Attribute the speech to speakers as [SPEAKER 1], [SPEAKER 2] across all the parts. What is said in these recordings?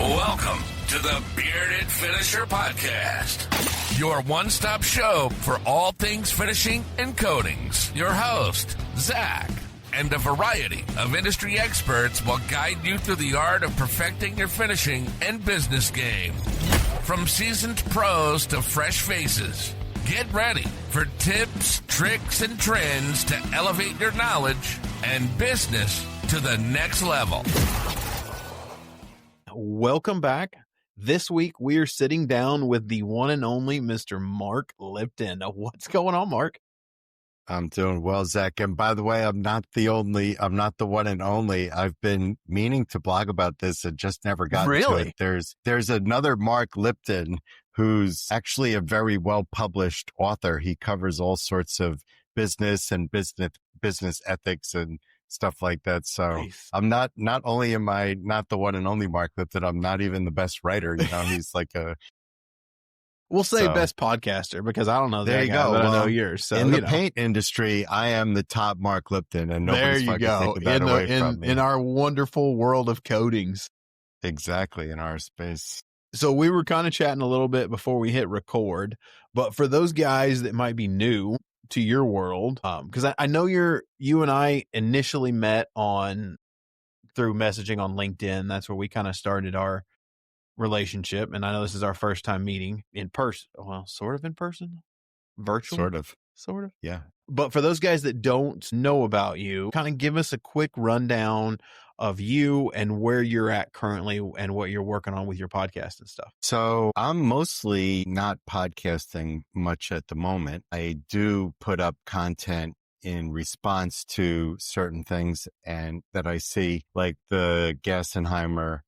[SPEAKER 1] Welcome to the Bearded Finisher Podcast, your one-stop show for all things finishing and coatings. Your host, Zach, and a variety of industry experts will guide you through the art of perfecting your finishing and business game. From seasoned pros to fresh faces, get ready for tips, tricks, and trends to elevate your knowledge and business to the next level.
[SPEAKER 2] Welcome back. This week, we are sitting down with the one and only Mr. Mark Lipton. What's going on, Mark?
[SPEAKER 3] I'm doing well, Zach. And by the way, I'm not the one and only. I've been meaning to blog about this and just never got to it. There's another Mark Lipton who's actually a very well-published author. He covers all sorts of business and business ethics and stuff like that. So nice. I'm not only am I not the one and only Mark Lipton, I'm not even the best writer. You know, he's like
[SPEAKER 2] we'll say best podcaster because I don't know that.
[SPEAKER 3] There you
[SPEAKER 2] guy,
[SPEAKER 3] go.
[SPEAKER 2] But
[SPEAKER 3] well,
[SPEAKER 2] I know yours. So
[SPEAKER 3] in the paint industry, I am the top Mark Lipton, and nobody's fucking taking that away from me.
[SPEAKER 2] In our wonderful world of coatings.
[SPEAKER 3] Exactly, in our space.
[SPEAKER 2] So we were kind of chatting a little bit before we hit record, but for those guys that might be new to your world, because I know you and I initially met through messaging on LinkedIn. That's where we kind of started our relationship, and I know this is our first time meeting in person. Well, sort of in person, virtual, sort of,
[SPEAKER 3] yeah.
[SPEAKER 2] But for those guys that don't know about you, kind of give us a quick rundown of you and where you're at currently and what you're working on with your podcast and stuff.
[SPEAKER 3] So I'm mostly not podcasting much at the moment. I do put up content in response to certain things and that I see, like the Gassenheimer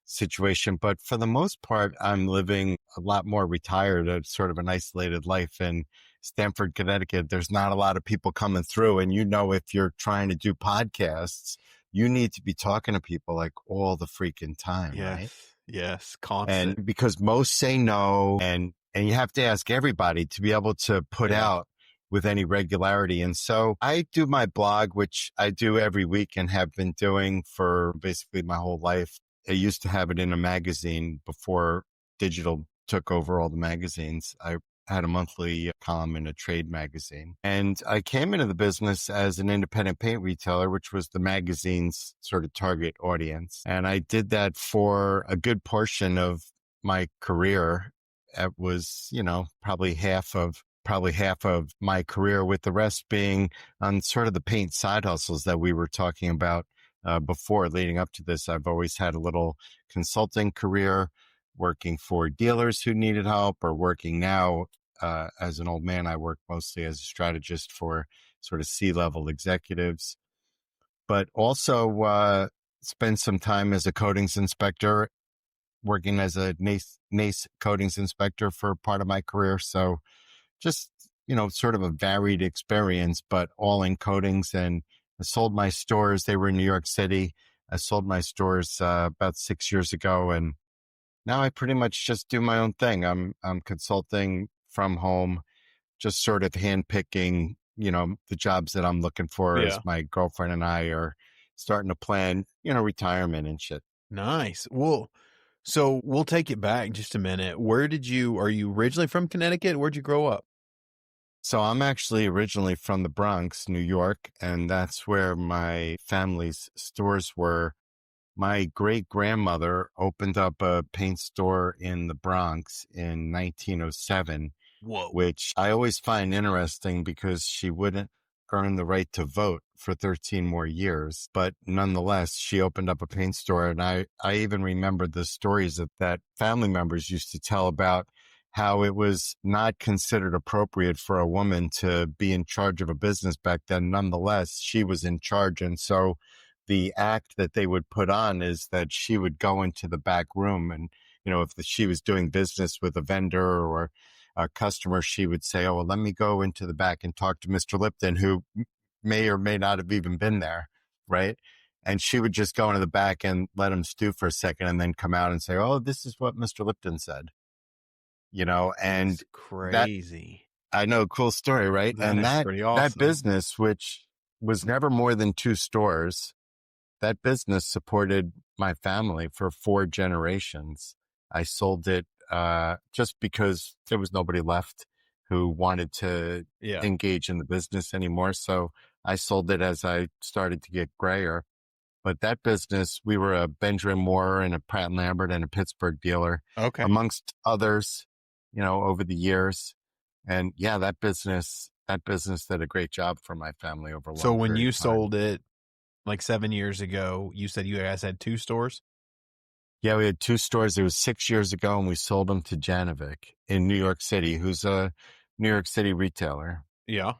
[SPEAKER 3] situation. But for the most part, I'm living a lot more retired, a sort of an isolated life in Stamford, Connecticut. There's not a lot of people coming through. And if you're trying to do podcasts, you need to be talking to people like all the freaking time, right?
[SPEAKER 2] Yes, constant.
[SPEAKER 3] And because most say no, and you have to ask everybody to be able to put out with any regularity. And so I do my blog, which I do every week and have been doing for basically my whole life. I used to have it in a magazine before digital took over all the magazines. I had a monthly column in a trade magazine. And I came into the business as an independent paint retailer, which was the magazine's sort of target audience. And I did that for a good portion of my career. It was, probably half of my career, with the rest being on sort of the paint side hustles that we were talking about before. Leading up to this, I've always had a little consulting career, working for dealers who needed help, or working now as an old man. I work mostly as a strategist for sort of C-level executives, but also spent some time as a coatings inspector, working as a NACE coatings inspector for part of my career. So just, sort of a varied experience, but all in coatings. And I sold my stores. They were in New York City. I sold my stores about 6 years ago, and now I pretty much just do my own thing. I'm consulting from home, just sort of handpicking, the jobs that I'm looking for as my girlfriend and I are starting to plan, retirement and shit.
[SPEAKER 2] Nice. Well, so we'll take it back just a minute. Are you originally from Connecticut? Where'd you grow up?
[SPEAKER 3] So I'm actually originally from the Bronx, New York, and that's where my family's stores were. My great-grandmother opened up a paint store in the Bronx in 1907, which I always find interesting because she wouldn't earn the right to vote for 13 more years. But nonetheless, she opened up a paint store. And I even remember the stories that family members used to tell about how it was not considered appropriate for a woman to be in charge of a business back then. Nonetheless, she was in charge. And so the act that they would put on is that she would go into the back room and, if she was doing business with a vendor or a customer, she would say, oh, well, let me go into the back and talk to Mr. Lipton, who may or may not have even been there, right? And she would just go into the back and let him stew for a second and then come out and say, oh, this is what Mr. Lipton said, and
[SPEAKER 2] that's crazy.
[SPEAKER 3] I know, cool story, right?
[SPEAKER 2] That is pretty awesome.
[SPEAKER 3] That business, which was never more than 2 stores, that business supported my family for 4 generations. I sold it just because there was nobody left who wanted to engage in the business anymore. So I sold it as I started to get grayer. But that business, we were a Benjamin Moore and a Pratt and Lambert and a Pittsburgh dealer, amongst others, over the years. And yeah, that business did a great job for my family over a long
[SPEAKER 2] So when
[SPEAKER 3] period
[SPEAKER 2] you
[SPEAKER 3] of time.
[SPEAKER 2] sold it like 7 years ago, you said you guys had 2 stores?
[SPEAKER 3] Yeah, we had 2 stores. It was 6 years ago, and we sold them to Janovic in New York City, who's a New York City retailer.
[SPEAKER 2] Yeah.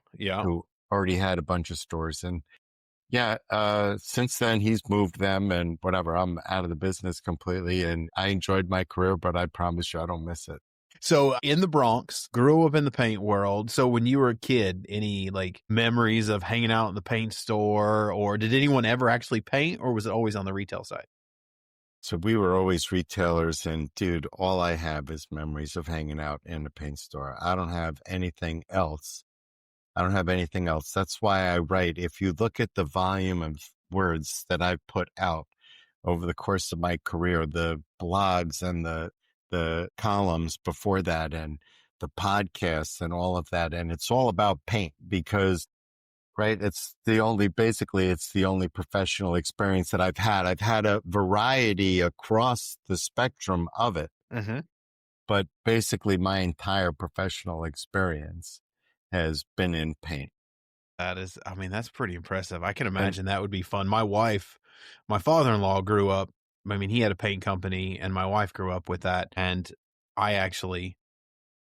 [SPEAKER 3] Who already had a bunch of stores. And yeah, since then he's moved them and whatever. I'm out of the business completely, and I enjoyed my career, but I promise you I don't miss it.
[SPEAKER 2] So in the Bronx, grew up in the paint world. So when you were a kid, any like memories of hanging out in the paint store, or did anyone ever actually paint, or was it always on the retail side?
[SPEAKER 3] So we were always retailers, and dude, all I have is memories of hanging out in the paint store. I don't have anything else. That's why I write. If you look at the volume of words that I've put out over the course of my career, the blogs and the columns before that and the podcasts and all of that, and it's all about paint because, right, it's the only professional experience that I've had. I've had a variety across the spectrum of it, but basically my entire professional experience has been in paint.
[SPEAKER 2] That's pretty impressive. I can imagine that would be fun. My father-in-law grew up, he had a paint company and my wife grew up with that. And I actually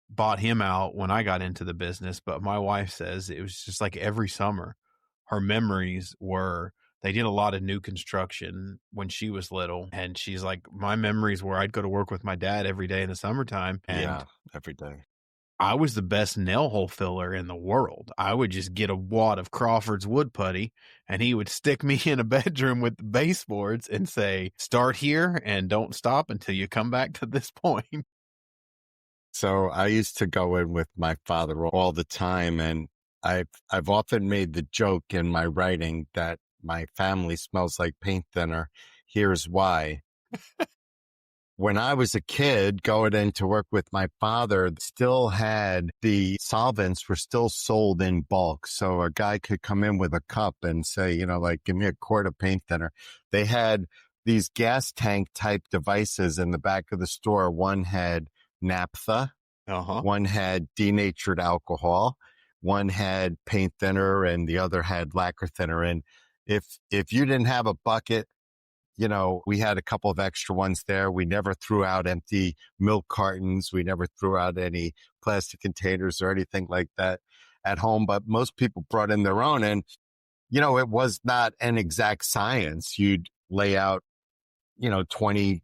[SPEAKER 2] bought him out when I got into the business. But my wife says it was just like every summer, her memories were, they did a lot of new construction when she was little. And she's like, my memories were I'd go to work with my dad every day in the summertime. And
[SPEAKER 3] every day.
[SPEAKER 2] I was the best nail hole filler in the world. I would just get a wad of Crawford's wood putty and he would stick me in a bedroom with the baseboards and say, start here and don't stop until you come back to this point.
[SPEAKER 3] So I used to go in with my father all the time. And I've often made the joke in my writing that my family smells like paint thinner. Here's why. When I was a kid going in to work with my father, still had the solvents were still sold in bulk. So a guy could come in with a cup and say, give me a quart of paint thinner. They had these gas tank type devices in the back of the store. One had naphtha. One had denatured alcohol. One had paint thinner and the other had lacquer thinner. And if you didn't have a bucket, we had a couple of extra ones there. We never threw out empty milk cartons. We never threw out any plastic containers or anything like that at home. But most people brought in their own. And, it was not an exact science. You'd lay out, 20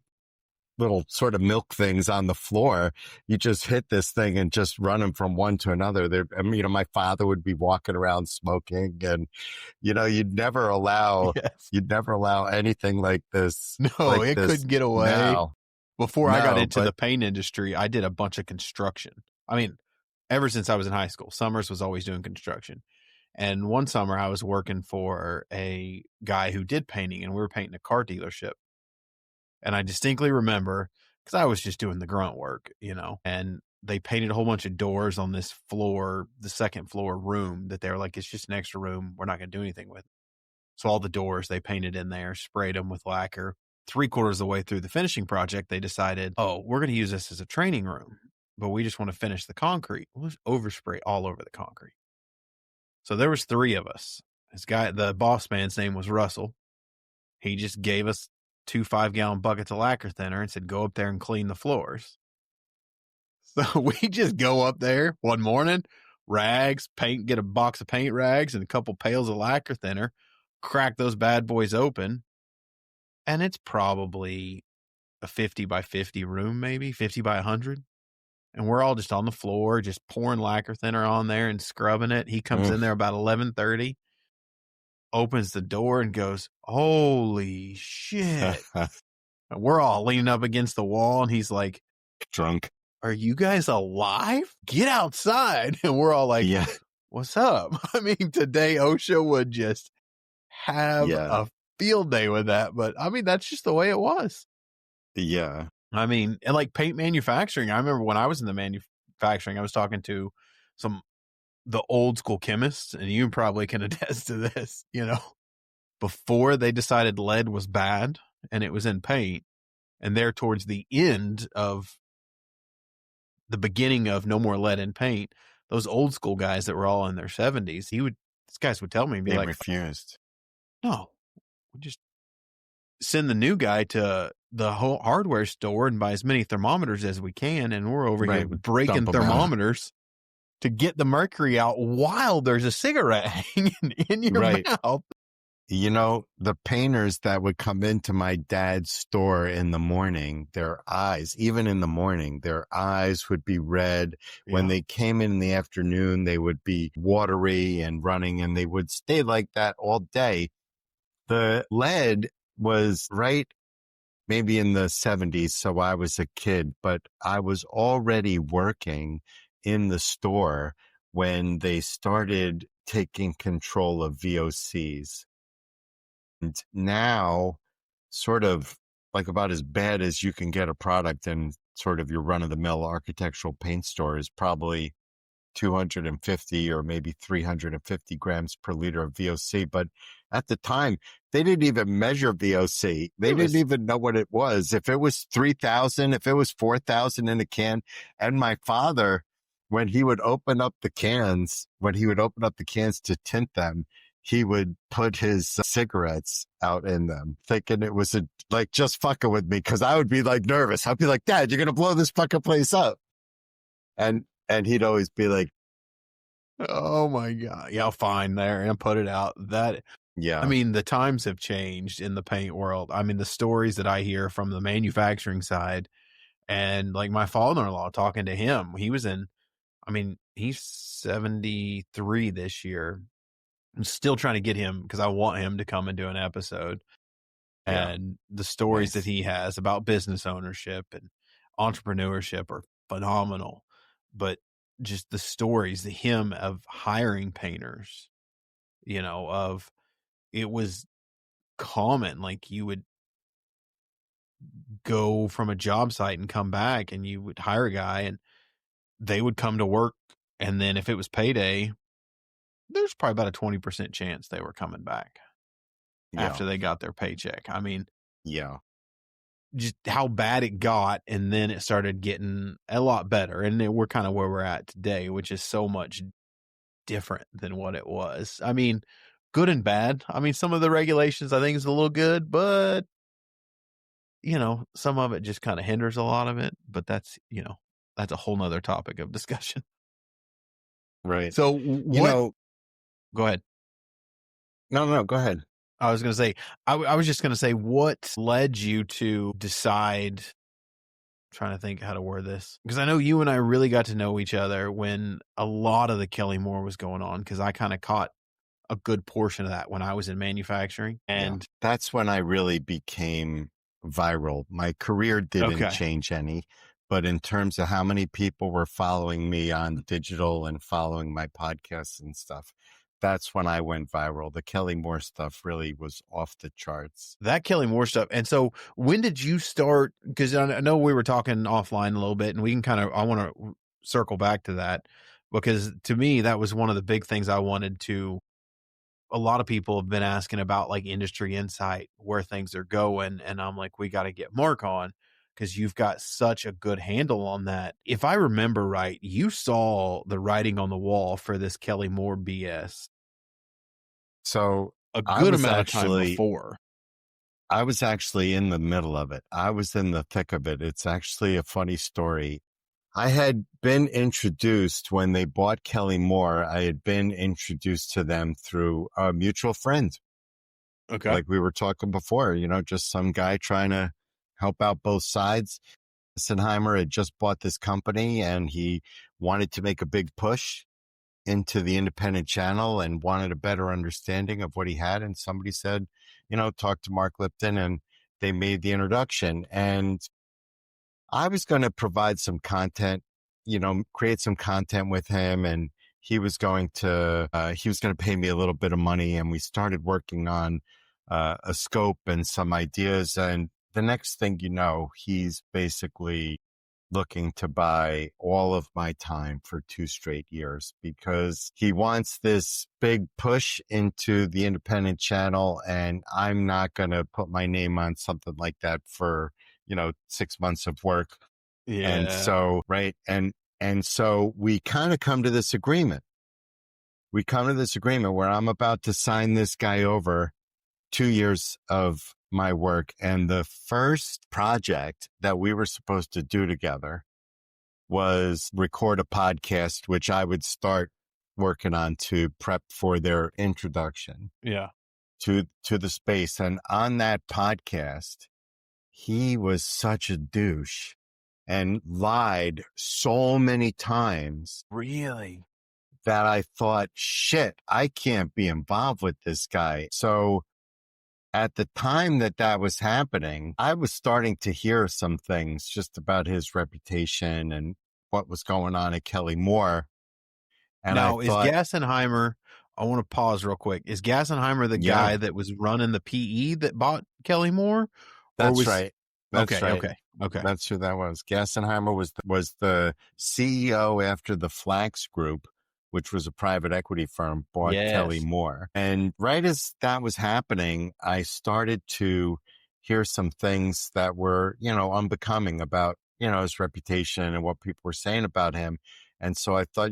[SPEAKER 3] little sort of milk things on the floor. You just hit this thing and just run them from one to another. My father would be walking around smoking and, you'd never allow anything like this.
[SPEAKER 2] No, it couldn't get away. Now. Before I got into the paint industry, I did a bunch of construction. Ever since I was in high school, summers was always doing construction. And one summer I was working for a guy who did painting and we were painting a car dealership. And I distinctly remember, because I was just doing the grunt work, and they painted a whole bunch of doors on this floor, the second floor room that they were like, it's just an extra room. We're not going to do anything with it. So all the doors they painted in there, sprayed them with lacquer. 3/4 of the way through the finishing project, they decided, we're going to use this as a training room, but we just want to finish the concrete. We'll just overspray all over the concrete. So there was 3 of us. This guy, the boss man's name was Russell. He just gave us 2 5-gallon buckets of lacquer thinner and said, go up there and clean the floors. So we just go up there one morning, rags, paint, get a box of paint rags and a couple pails of lacquer thinner, crack those bad boys open. And it's probably a 50 by 50 room, maybe 50 by 100. And we're all just on the floor, just pouring lacquer thinner on there and scrubbing it. He comes in there about 11:30. Opens the door and goes, holy shit. And we're all leaning up against the wall. And he's like,
[SPEAKER 3] drunk.
[SPEAKER 2] Are you guys alive? Get outside. And we're all like, what's up? Today OSHA would just have a field day with that. But I mean, that's just the way it was.
[SPEAKER 3] Yeah.
[SPEAKER 2] I mean, and like paint manufacturing, I remember when I was in the manufacturing, I was talking to the old school chemists, and you probably can attest to this, before they decided lead was bad and it was in paint, and they're towards the end of the beginning of no more lead in paint, those old school guys that were all in their 70s, these guys would tell me and be
[SPEAKER 3] They
[SPEAKER 2] like,
[SPEAKER 3] refused.
[SPEAKER 2] no, we just send the new guy to the whole hardware store and buy as many thermometers as we can, and we're over here breaking thermometers to get the mercury out while there's a cigarette hanging in your mouth.
[SPEAKER 3] The painters that would come into my dad's store in the morning, their eyes, even in the morning, their eyes would be red. Yeah. When they came in the afternoon, they would be watery and running, and they would stay like that all day. The lead was right maybe in the 70s, so I was a kid, but I was already working in the store when they started taking control of VOCs. And now, sort of like about as bad as you can get a product in sort of your run-of-the-mill architectural paint store is probably 250 or maybe 350 grams per liter of VOC. But at the time, they didn't even measure VOC. They didn't even know what it was. If it was 3,000, if it was 4,000 in a can. And my father, when he would open up the cans to tint them, he would put his cigarettes out in them, thinking it was just fucking with me, because I would be like nervous. I'd be like, Dad, you're going to blow this fucking place up. And he'd always be like,
[SPEAKER 2] oh my God. Yeah, fine there, and put it out.
[SPEAKER 3] Yeah.
[SPEAKER 2] I mean, the times have changed in the paint world. I mean, the stories that I hear from the manufacturing side, and like my father-in-law, talking to him, he's 73 this year. I'm still trying to get him, because I want him to come and do an episode. Yeah. And the stories that he has about business ownership and entrepreneurship are phenomenal. But just the stories, of hiring painters, of it was common. Like, you would go from a job site and come back, and you would hire a guy, and they would come to work. And then if it was payday, there's probably about a 20% chance they were coming back after they got their paycheck. I mean, just how bad it got. And then it started getting a lot better. And we're kind of where we're at today, which is so much different than what it was. I mean, good and bad. I mean, some of the regulations I think is a little good, but some of it just kind of hinders a lot of it. But that's a whole nother topic of discussion.
[SPEAKER 3] Right.
[SPEAKER 2] So go ahead.
[SPEAKER 3] No, go ahead.
[SPEAKER 2] I was going to say, I was just going to say, what led you to decide, I'm trying to think how to word this, because I know you and I really got to know each other when a lot of the Kelly Moore was going on, because I kind of caught a good portion of that when I was in manufacturing. And
[SPEAKER 3] that's when I really became viral. My career didn't change any, but in terms of how many people were following me on digital and following my podcasts and stuff, that's when I went viral. The Kelly Moore stuff really was off the charts.
[SPEAKER 2] That Kelly Moore stuff. And so when did you start? Because I know we were talking offline a little bit, and we can I want to circle back to that, because to me, that was one of the big things I wanted to. A lot of people have been asking about, like, industry insight, where things are going. And I'm like, we got to get Mark on, because you've got such a good handle on that. If I remember right, you saw the writing on the wall for this Kelly Moore BS.
[SPEAKER 3] So
[SPEAKER 2] a good amount of time before.
[SPEAKER 3] I was actually in the middle of it. I was in the thick of it. It's actually a funny story. I had been introduced when they bought Kelly Moore. I had been introduced to them through a mutual friend.
[SPEAKER 2] Okay.
[SPEAKER 3] Like we were talking before, just some guy trying to help out both sides. Senheimer had just bought this company, and he wanted to make a big push into the independent channel and wanted a better understanding of what he had. And somebody said, talk to Mark Lipton, and they made the introduction. And I was going to provide some content, create some content with him, and he was going to pay me a little bit of money. And we started working on a scope and some ideas. And the next thing you know, he's basically looking to buy all of my time for 2 straight years because he wants this big push into the independent channel. And I'm not going to put my name on something like that for, 6 months of work. And
[SPEAKER 2] Yeah.
[SPEAKER 3] so, right. And so we kind of come to this agreement. We come to this agreement where I'm about to sign this guy over 2 years of my work. And the first project that we were supposed to do together was record a podcast, which I would start working on to prep for their introduction
[SPEAKER 2] Yeah.
[SPEAKER 3] to the space. And on that podcast, he was such a douche and lied so many times
[SPEAKER 2] Really?
[SPEAKER 3] that I thought, shit, I can't be involved with this guy. So at the time that was happening, I was starting to hear some things just about his reputation and what was going on at Kelly Moore. And
[SPEAKER 2] Now,
[SPEAKER 3] I
[SPEAKER 2] is
[SPEAKER 3] thought,
[SPEAKER 2] Gassenheimer, I want to pause real quick. Is Gassenheimer the
[SPEAKER 3] yeah,
[SPEAKER 2] guy that was running the PE that bought Kelly Moore? Or
[SPEAKER 3] that's
[SPEAKER 2] was
[SPEAKER 3] right. That's
[SPEAKER 2] okay,
[SPEAKER 3] right.
[SPEAKER 2] okay.
[SPEAKER 3] That's who that was. Gassenheimer was the CEO after the Flax Group, which was a private equity firm, bought Kelly
[SPEAKER 2] Yes.
[SPEAKER 3] Moore. And right as that was happening, I started to hear some things that were, unbecoming about, his reputation and what people were saying about him. And so I thought,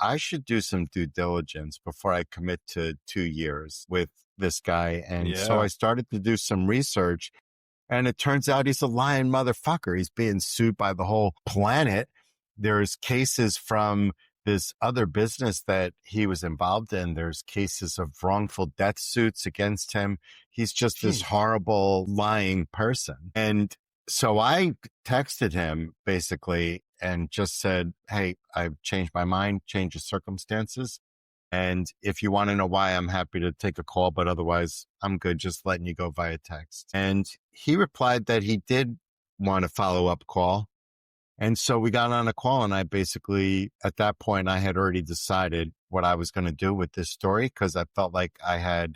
[SPEAKER 3] I should do some due diligence before I commit to 2 years with this guy. And so
[SPEAKER 2] Yeah.
[SPEAKER 3] I started to do some research. And it turns out he's a lying motherfucker. He's being sued by the whole planet. There's cases from this other business that he was involved in. There's cases of wrongful death suits against him. He's just this horrible lying person. And so I texted him basically and just said, hey, I've changed my mind, change of circumstances. And if you want to know why, I'm happy to take a call, but otherwise I'm good just letting you go via text. And he replied that he did want a follow-up call. And so we got on a call, and I basically, at that point, I had already decided what I was going to do with this story because I felt like I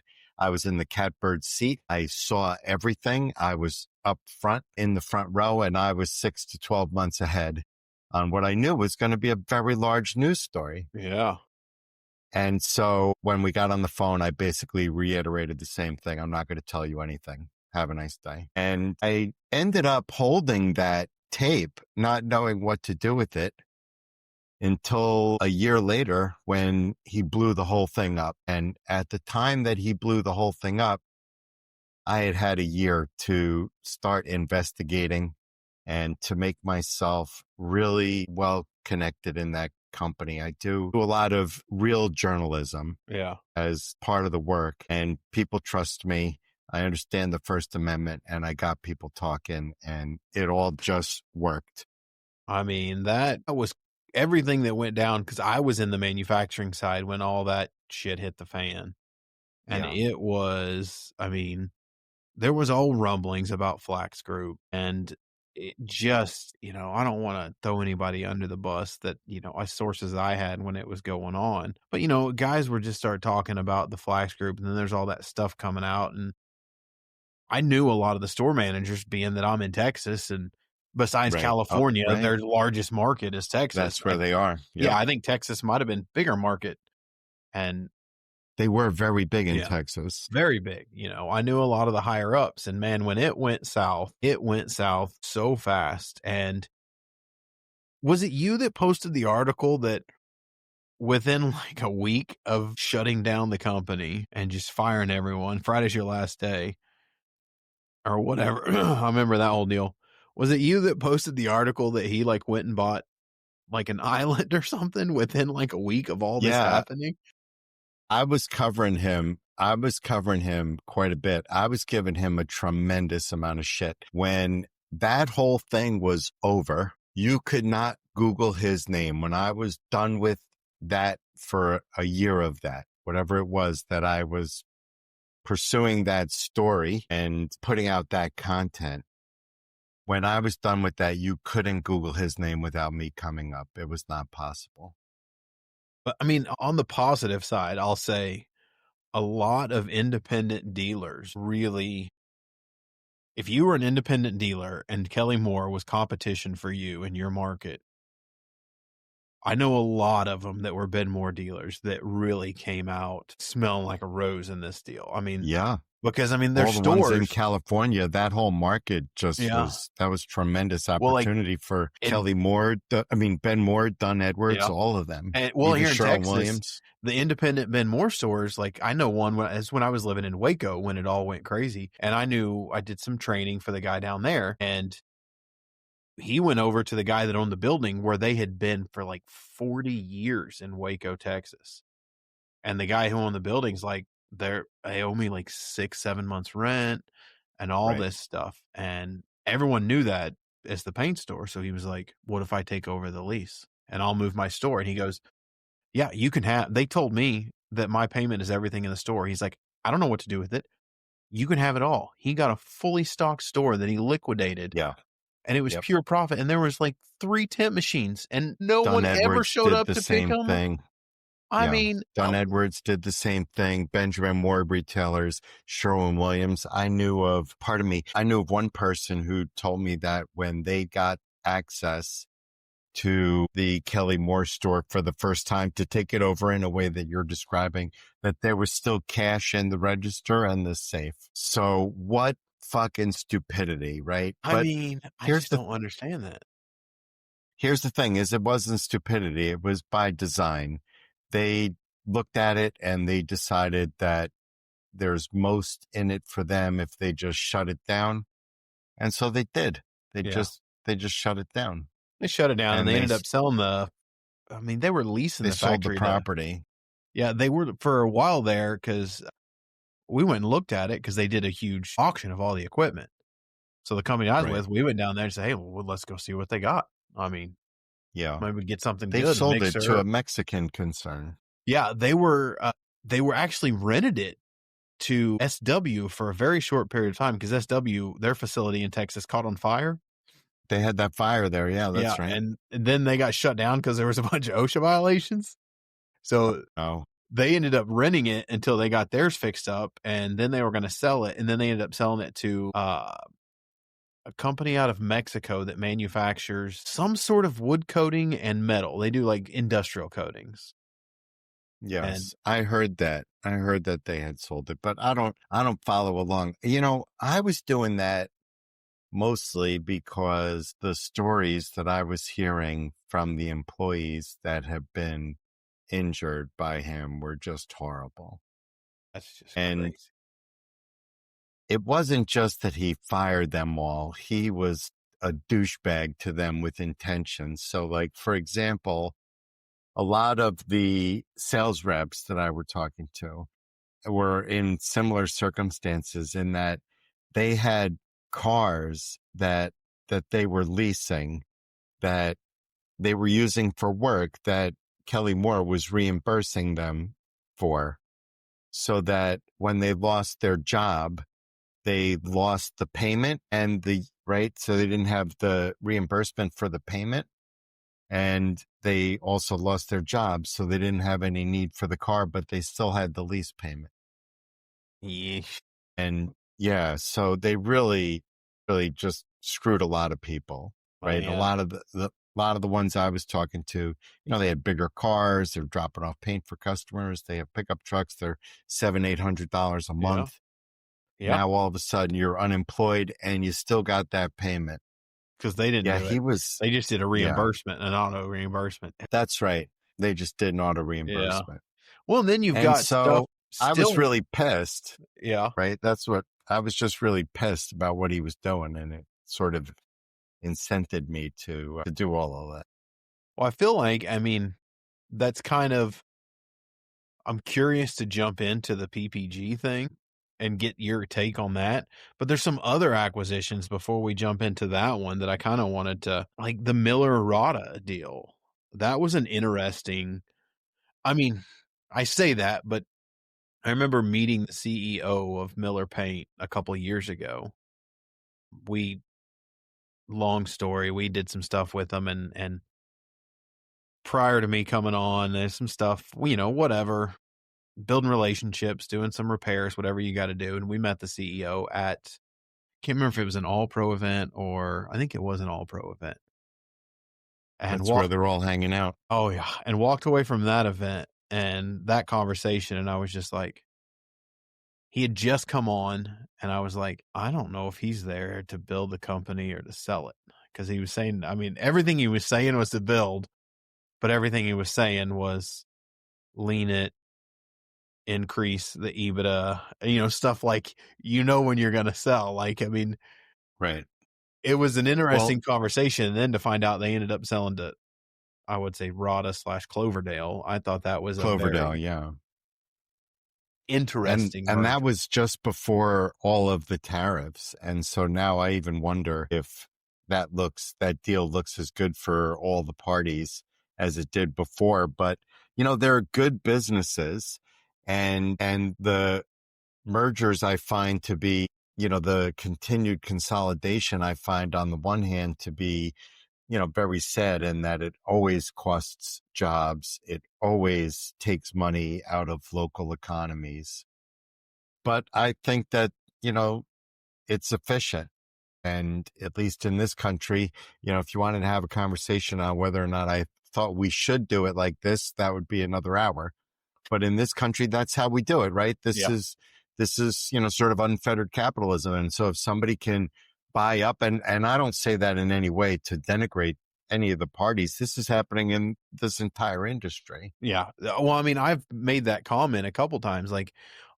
[SPEAKER 3] was in the catbird seat. I saw everything. I was up front in the front row, and I was 6 to 12 months ahead on what I knew was going to be a very large news story.
[SPEAKER 2] Yeah.
[SPEAKER 3] And so when we got on the phone, I basically reiterated the same thing. I'm not going to tell you anything. Have a nice day. And I ended up holding that tape, not knowing what to do with it until a year later when he blew the whole thing up. And at the time that he blew the whole thing up, I had had a year to start investigating and to make myself really well connected in that company. I do a lot of real journalism as part of the work, and people trust me. I understand the First Amendment, and I got people talking, and it all just worked.
[SPEAKER 2] I mean, that was everything that went down because I was in the manufacturing side when all that shit hit the fan. And it was, I mean, there was old rumblings about Flax Group, and it just, I don't want to throw anybody under the bus that, sources I had when it was going on. But, guys were just started talking about the Flax Group, and then there's all that stuff coming out. And I knew a lot of the store managers being that I'm in Texas, and besides California, their largest market is Texas.
[SPEAKER 3] That's where they are.
[SPEAKER 2] Yeah, I think Texas might have been bigger market. And
[SPEAKER 3] they were very big in Texas.
[SPEAKER 2] Very big. I knew a lot of the higher ups, and man, when it went south so fast. And was it you that posted the article that within like a week of shutting down the company and just firing everyone, Friday's your last day or whatever? I remember that whole deal. Was it you that posted the article that he like went and bought like an island or something within like a week of all this happening?
[SPEAKER 3] I was covering him quite a bit. I was giving him a tremendous amount of shit. When that whole thing was over, you could not Google his name. When I was done with that for a year of that, whatever it was that I was pursuing that story and putting out that content, when I was done with that, you couldn't Google his name without me coming up. It was not possible.
[SPEAKER 2] But I mean, on the positive side, I'll say a lot of independent dealers really, if you were an independent dealer and Kelly Moore was competition for you in your market, I know a lot of them that were Benmore dealers that really came out smelling like a rose in this deal. I mean,
[SPEAKER 3] Yeah.
[SPEAKER 2] because I mean, their
[SPEAKER 3] All the ones in
[SPEAKER 2] stores.
[SPEAKER 3] California, that whole market just
[SPEAKER 2] Yeah.
[SPEAKER 3] that was tremendous
[SPEAKER 2] Well, like,
[SPEAKER 3] opportunity for
[SPEAKER 2] and
[SPEAKER 3] Kelly Moore. Ben Moore, Dunn Edwards,
[SPEAKER 2] yeah.
[SPEAKER 3] all of them.
[SPEAKER 2] And well,
[SPEAKER 3] Even
[SPEAKER 2] here in
[SPEAKER 3] Sherwin
[SPEAKER 2] Texas,
[SPEAKER 3] Williams.
[SPEAKER 2] the independent Benmore stores, like I know one when I was living in Waco when it all went crazy. And I knew I did some training for the guy down there. And he went over to the guy that owned the building where they had been for like 40 years in Waco, Texas. And the guy who owned the building's like, they owe me like 6-7 months rent and all
[SPEAKER 3] Right.
[SPEAKER 2] this stuff. And everyone knew that as the paint store. So he was like, what if I take over the lease and I'll move my store? And he goes, yeah, you can have, they told me that my payment is everything in the store. He's like, I don't know what to do with it. You can have it all. He got a fully stocked store that he liquidated.
[SPEAKER 3] Yeah.
[SPEAKER 2] And it was
[SPEAKER 3] Yep.
[SPEAKER 2] pure profit. And there was like 3 temp machines and no
[SPEAKER 3] Dunn
[SPEAKER 2] one ever
[SPEAKER 3] Edwards
[SPEAKER 2] showed
[SPEAKER 3] did
[SPEAKER 2] up
[SPEAKER 3] the
[SPEAKER 2] to pick
[SPEAKER 3] same
[SPEAKER 2] them.
[SPEAKER 3] thing.
[SPEAKER 2] I
[SPEAKER 3] Yeah.
[SPEAKER 2] mean,
[SPEAKER 3] Dunn Edwards did the same thing. Benjamin Moore retailers, Sherwin Williams. I knew of one person who told me that when they got access to the Kelly Moore store for the first time to take it over in a way that you're describing, that there was still cash in the register and the safe. So what fucking stupidity, right?
[SPEAKER 2] I mean, I
[SPEAKER 3] here's
[SPEAKER 2] just don't understand that.
[SPEAKER 3] Here's the thing is it wasn't stupidity. It was by design. They looked at it and they decided that there's most in it for them if they just shut it down. And so they did. They just shut it down.
[SPEAKER 2] They shut it down and they ended up selling they were leasing the factory.
[SPEAKER 3] They sold the property.
[SPEAKER 2] Yeah, they were for a while there because we went and looked at it because they did a huge auction of all the equipment. So the company I was with, we went down there and said, hey, well, let's go see what they got. I mean,
[SPEAKER 3] yeah,
[SPEAKER 2] maybe get something
[SPEAKER 3] they
[SPEAKER 2] good.
[SPEAKER 3] Sold it to a Mexican concern.
[SPEAKER 2] Yeah, they were actually rented it to SW for a very short period of time because SW, their facility in Texas, caught on fire.
[SPEAKER 3] They had that fire there. Yeah, that's right.
[SPEAKER 2] And then they got shut down because there was a bunch of OSHA violations. So they ended up renting it until they got theirs fixed up, and then they were going to sell it. And then they ended up selling it to a company out of Mexico that manufactures some sort of wood coating and metal. They do like industrial coatings.
[SPEAKER 3] Yes, I heard that. I heard that they had sold it, but I don't follow along. You know, I was doing that mostly because the stories that I was hearing from the employees that have been injured by him were just horrible.
[SPEAKER 2] That's just crazy.
[SPEAKER 3] It wasn't just that he fired them all. He was a douchebag to them with intention. So like, for example, a lot of the sales reps that I were talking to were in similar circumstances in that they had cars that they were leasing that they were using for work that Kelly Moore was reimbursing them for, so that when they lost their job, they lost the payment and so they didn't have the reimbursement for the payment. And they also lost their job, so they didn't have any need for the car, but they still had the lease payment.
[SPEAKER 2] Yeah.
[SPEAKER 3] And yeah, so they really, really just screwed a lot of people, right?
[SPEAKER 2] Yeah.
[SPEAKER 3] A lot of the ones I was talking to, they had bigger cars, they're dropping off paint for customers, they have pickup trucks, they're $700-800 a month. Yeah. Now all of a sudden you're unemployed and you still got that payment.
[SPEAKER 2] Because they didn't do it. They just did a reimbursement, an auto reimbursement.
[SPEAKER 3] That's right. They just did an auto reimbursement.
[SPEAKER 2] Yeah. Well, and then you've got stuff.
[SPEAKER 3] I was really pissed.
[SPEAKER 2] Yeah.
[SPEAKER 3] Right. I was just really pissed about what he was doing. And it sort of incented me to do all of that.
[SPEAKER 2] Well, I feel like, that's kind of, I'm curious to jump into the PPG thing and get your take on that. But there's some other acquisitions before we jump into that one that I kind of wanted to, like the Miller Rada deal. That was an interesting, I say that, but I remember meeting the CEO of Miller Paint a couple of years ago. Long story, we did some stuff with them and prior to me coming on, there's some stuff, whatever. building relationships, doing some repairs, whatever you got to do. And we met the CEO at, can't remember if it was an all pro event or I think it was an all pro event. And
[SPEAKER 3] That's where they're all hanging out.
[SPEAKER 2] oh yeah. And walked away from that event and that conversation. And I was just like, he had just come on and I was like, I don't know if he's there to build the company or to sell it. Cause he was saying, I mean, everything he was saying was to build, but everything he was saying was lean it, increase the EBITDA, stuff like, when you're going to sell. Like, I mean,
[SPEAKER 3] Right.
[SPEAKER 2] it was an interesting conversation. And then to find out they ended up selling to, I would say, Rada/Cloverdale. I thought that was
[SPEAKER 3] Cloverdale, yeah.
[SPEAKER 2] Interesting.
[SPEAKER 3] And that was just before all of the tariffs. And so now I even wonder if that deal looks as good for all the parties as it did before. But, there are good businesses and the mergers I find to be, the continued consolidation I find on the one hand to be, very sad in that it always costs jobs. It always takes money out of local economies. But I think that, it's efficient. And at least in this country, if you wanted to have a conversation on whether or not I thought we should do it like this, that would be another hour. But in this country, that's how we do it, right? This is, sort of unfettered capitalism. And so if somebody can buy up, and I don't say that in any way to denigrate any of the parties, this is happening in this entire industry.
[SPEAKER 2] Yeah. Well, I mean, I've made that comment a couple times. Like,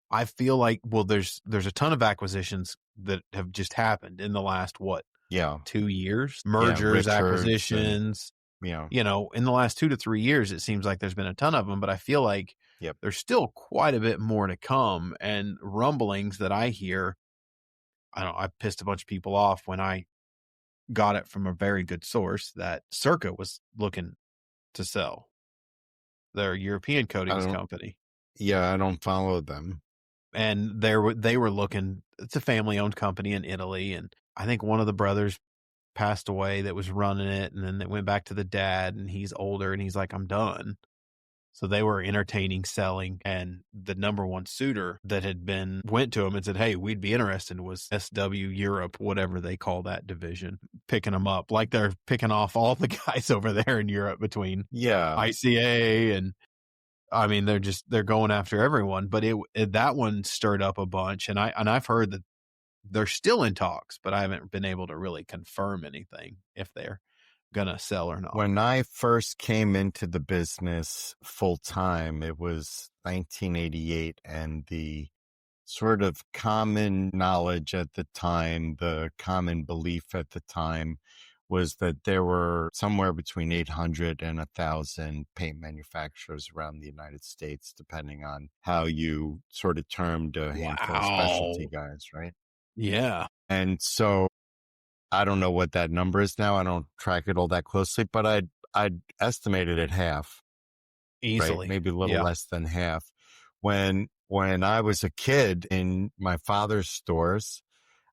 [SPEAKER 2] I feel like, well, there's a ton of acquisitions that have just happened in the last, 2 years, mergers, acquisitions, in the last 2 to 3 years, it seems like there's been a ton of them, but I feel like there's still quite a bit more to come. And rumblings that I hear, I pissed a bunch of people off when I got it from a very good source that Circa was looking to sell their European coatings company.
[SPEAKER 3] Yeah, I don't follow them.
[SPEAKER 2] And they were looking, it's a family owned company in Italy. And I think one of the brothers passed away that was running it. And then they went back to the dad and he's older and he's like, I'm done. So they were entertaining selling. And the number one suitor that went to him and said, hey, we'd be interested, was SW Europe, whatever they call that division, picking them up. Like they're picking off all the guys over there in Europe between ICA and, I mean, they're going after everyone, but that one stirred up a bunch. And I've heard that they're still in talks, but I haven't been able to really confirm anything if they're going to sell or not.
[SPEAKER 3] When I first came into the business full time, it was 1988, and the sort of common knowledge at the time, the common belief at the time, was that there were somewhere between 800 and 1,000 paint manufacturers around the United States, depending on how you sort of termed a handful of specialty guys, right?
[SPEAKER 2] Yeah.
[SPEAKER 3] And so I don't know what that number is now. I don't track it all that closely, but I'd estimated at half.
[SPEAKER 2] Easily.
[SPEAKER 3] Right? Maybe a little less than half. When I was a kid in my father's stores,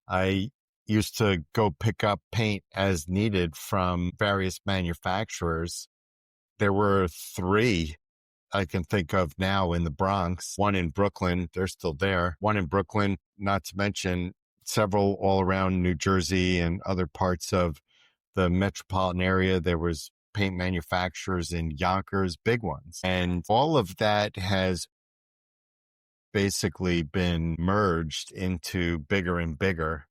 [SPEAKER 3] I used to go pick up paint as needed from various manufacturers. There were 3 I can think of now in the Bronx, one in Brooklyn. They're still there. One in Brooklyn, not to mention several all around New Jersey and other parts of the metropolitan area. There was paint manufacturers in Yonkers, big ones. And all of that has basically been merged into bigger and bigger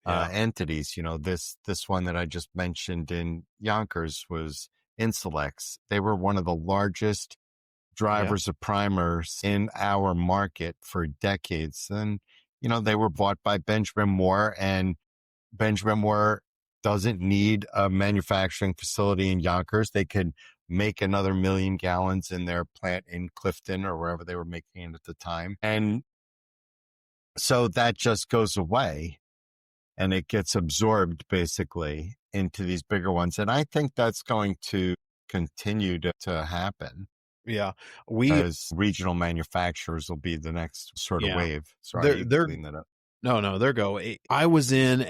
[SPEAKER 3] entities. This one that I just mentioned in Yonkers was Insulex. They were one of the largest drivers of primers in our market for decades. And, they were bought by Benjamin Moore, and Benjamin Moore doesn't need a manufacturing facility in Yonkers. They could make another 1 million gallons in their plant in Clifton or wherever they were making it at the time. And so that just goes away. And it gets absorbed basically into these bigger ones. And I think that's going to continue to happen.
[SPEAKER 2] Yeah.
[SPEAKER 3] As regional manufacturers will be the next sort of wave. Sorry,
[SPEAKER 2] they're
[SPEAKER 3] clean that up.
[SPEAKER 2] No, there go. I was in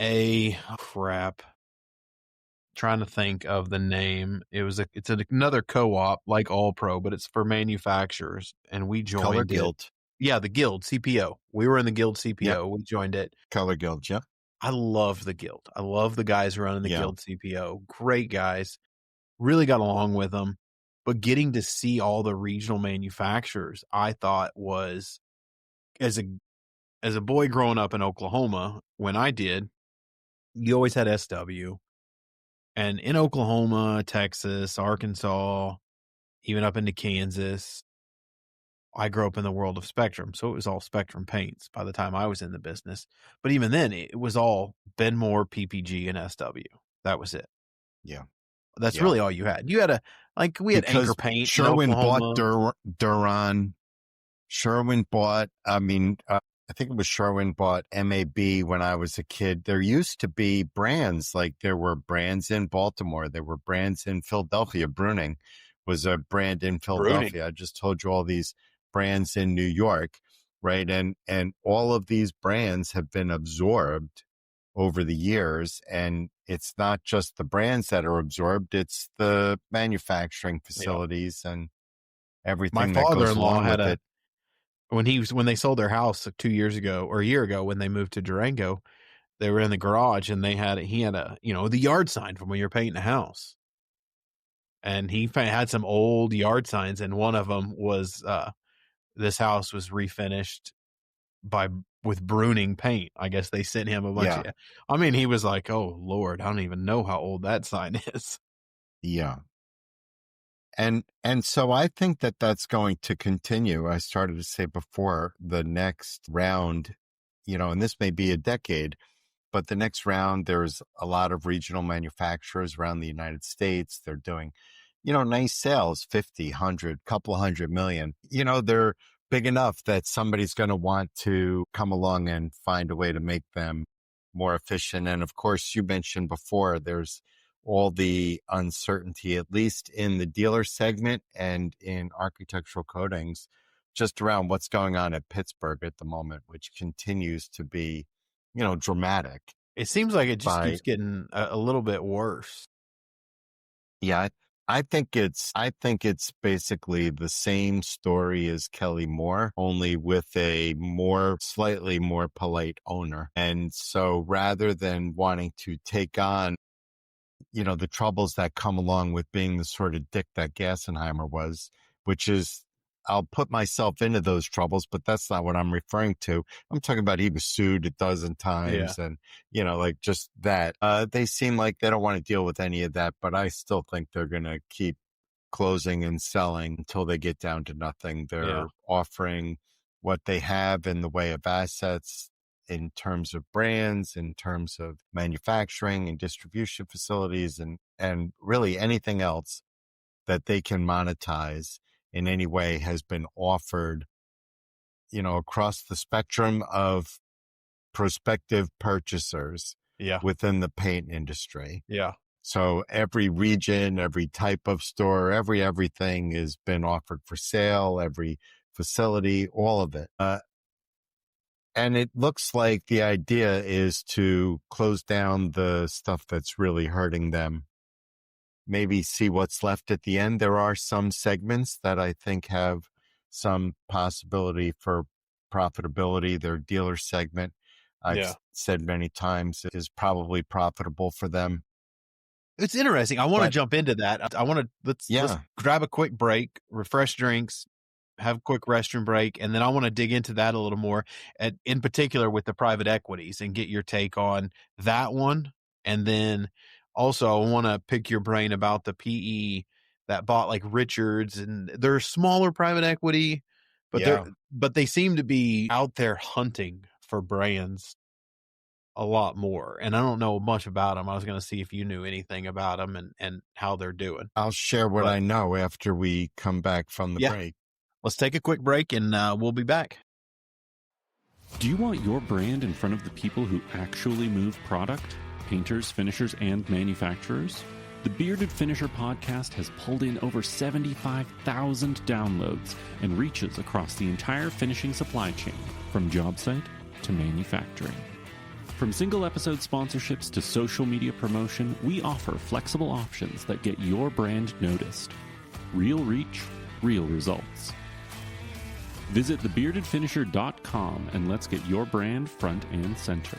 [SPEAKER 2] trying to think of the name. It's another co-op like All Pro, but it's for manufacturers, and we
[SPEAKER 3] Color
[SPEAKER 2] joined it.
[SPEAKER 3] Guild.
[SPEAKER 2] Yeah, the Guild CPO. We were in the Guild CPO.
[SPEAKER 3] Yep.
[SPEAKER 2] We joined it.
[SPEAKER 3] Color Guild. Yeah.
[SPEAKER 2] I love the Guild. I love the guys running the
[SPEAKER 3] Yeah.
[SPEAKER 2] Guild CPO. Great guys. Really got along with them. But getting to see all the regional manufacturers, I thought was, as a boy growing up in Oklahoma, when I did, you always had SW. And in Oklahoma, Texas, Arkansas, even up into Kansas, I grew up in the world of Spectrum. So it was all Spectrum paints by the time I was in the business. But even then, it was all Benmore, PPG, and SW. That was it.
[SPEAKER 3] Yeah.
[SPEAKER 2] That's really all you had. You had we had
[SPEAKER 3] because
[SPEAKER 2] Anchor Paint.
[SPEAKER 3] Sherwin
[SPEAKER 2] in Oklahoma.
[SPEAKER 3] bought Duron. Sherwin bought, I think it was Sherwin bought MAB when I was a kid. There used to be brands, like there were brands in Baltimore. There were brands in Philadelphia. Bruning was a brand in Philadelphia. I just told you all these brands in New York, right? And all of these brands have been absorbed over the years. And it's not just the brands that are absorbed, it's the manufacturing facilities and everything that goes along with it.
[SPEAKER 2] When they sold their house 2 years ago or a year ago, when they moved to Durango, they were in the garage and he had the yard sign from when you're painting a house. And he had some old yard signs, and one of them was, this house was refinished with Bruning paint. I guess they sent him a bunch of, he was like, oh Lord, I don't even know how old that sign is.
[SPEAKER 3] Yeah. And so I think that that's going to continue. I started to say before, the next round, and this may be a decade, but the next round, there's a lot of regional manufacturers around the United States. They're doing, nice sales, 50, 100, couple $100 million. They're big enough that somebody's going to want to come along and find a way to make them more efficient. And of course, you mentioned before, there's all the uncertainty, at least in the dealer segment and in architectural coatings, just around what's going on at Pittsburgh at the moment, which continues to be, dramatic.
[SPEAKER 2] It seems like it just keeps getting a little bit worse.
[SPEAKER 3] Yeah. I think it's basically the same story as Kelly Moore, only with a slightly more polite owner. And so rather than wanting to take on the troubles that come along with being the sort of dick that Gassenheimer was, which is, I'll put myself into those troubles, but that's not what I'm referring to. I'm talking about he was sued a dozen times and, just that. They seem like they don't want to deal with any of that, but I still think they're going to keep closing and selling until they get down to nothing. They're offering what they have in the way of assets, in terms of brands, in terms of manufacturing and distribution facilities, and really anything else that they can monetize in any way has been offered, across the spectrum of prospective purchasers within the paint industry.
[SPEAKER 2] Yeah.
[SPEAKER 3] So every region, every type of store, everything has been offered for sale, every facility, all of it. And it looks like the idea is to close down the stuff that's really hurting them. Maybe see what's left at the end. There are some segments that I think have some possibility for profitability. Their dealer segment, I've said many times, is probably profitable for them.
[SPEAKER 2] It's interesting. I want to jump into that. I want to, let's grab a quick break, refresh drinks, have a quick restroom break, and then I want to dig into that a little more, in particular with the private equities, and get your take on that one. And then also I want to pick your brain about the PE that bought like Richards, and they're smaller private equity, but they seem to be out there hunting for brands a lot more. And I don't know much about them. I was going to see if you knew anything about them and how they're doing.
[SPEAKER 3] I'll share what I know after we come back from the break.
[SPEAKER 2] Let's take a quick break and we'll be back.
[SPEAKER 4] Do you want your brand in front of the people who actually move product? Painters, finishers, and manufacturers? The Bearded Finisher podcast has pulled in over 75,000 downloads and reaches across the entire finishing supply chain, from job site to manufacturing. From single episode sponsorships to social media promotion, we offer flexible options that get your brand noticed. Real reach, real results. Visit thebeardedfinisher.com and let's get your brand front and center.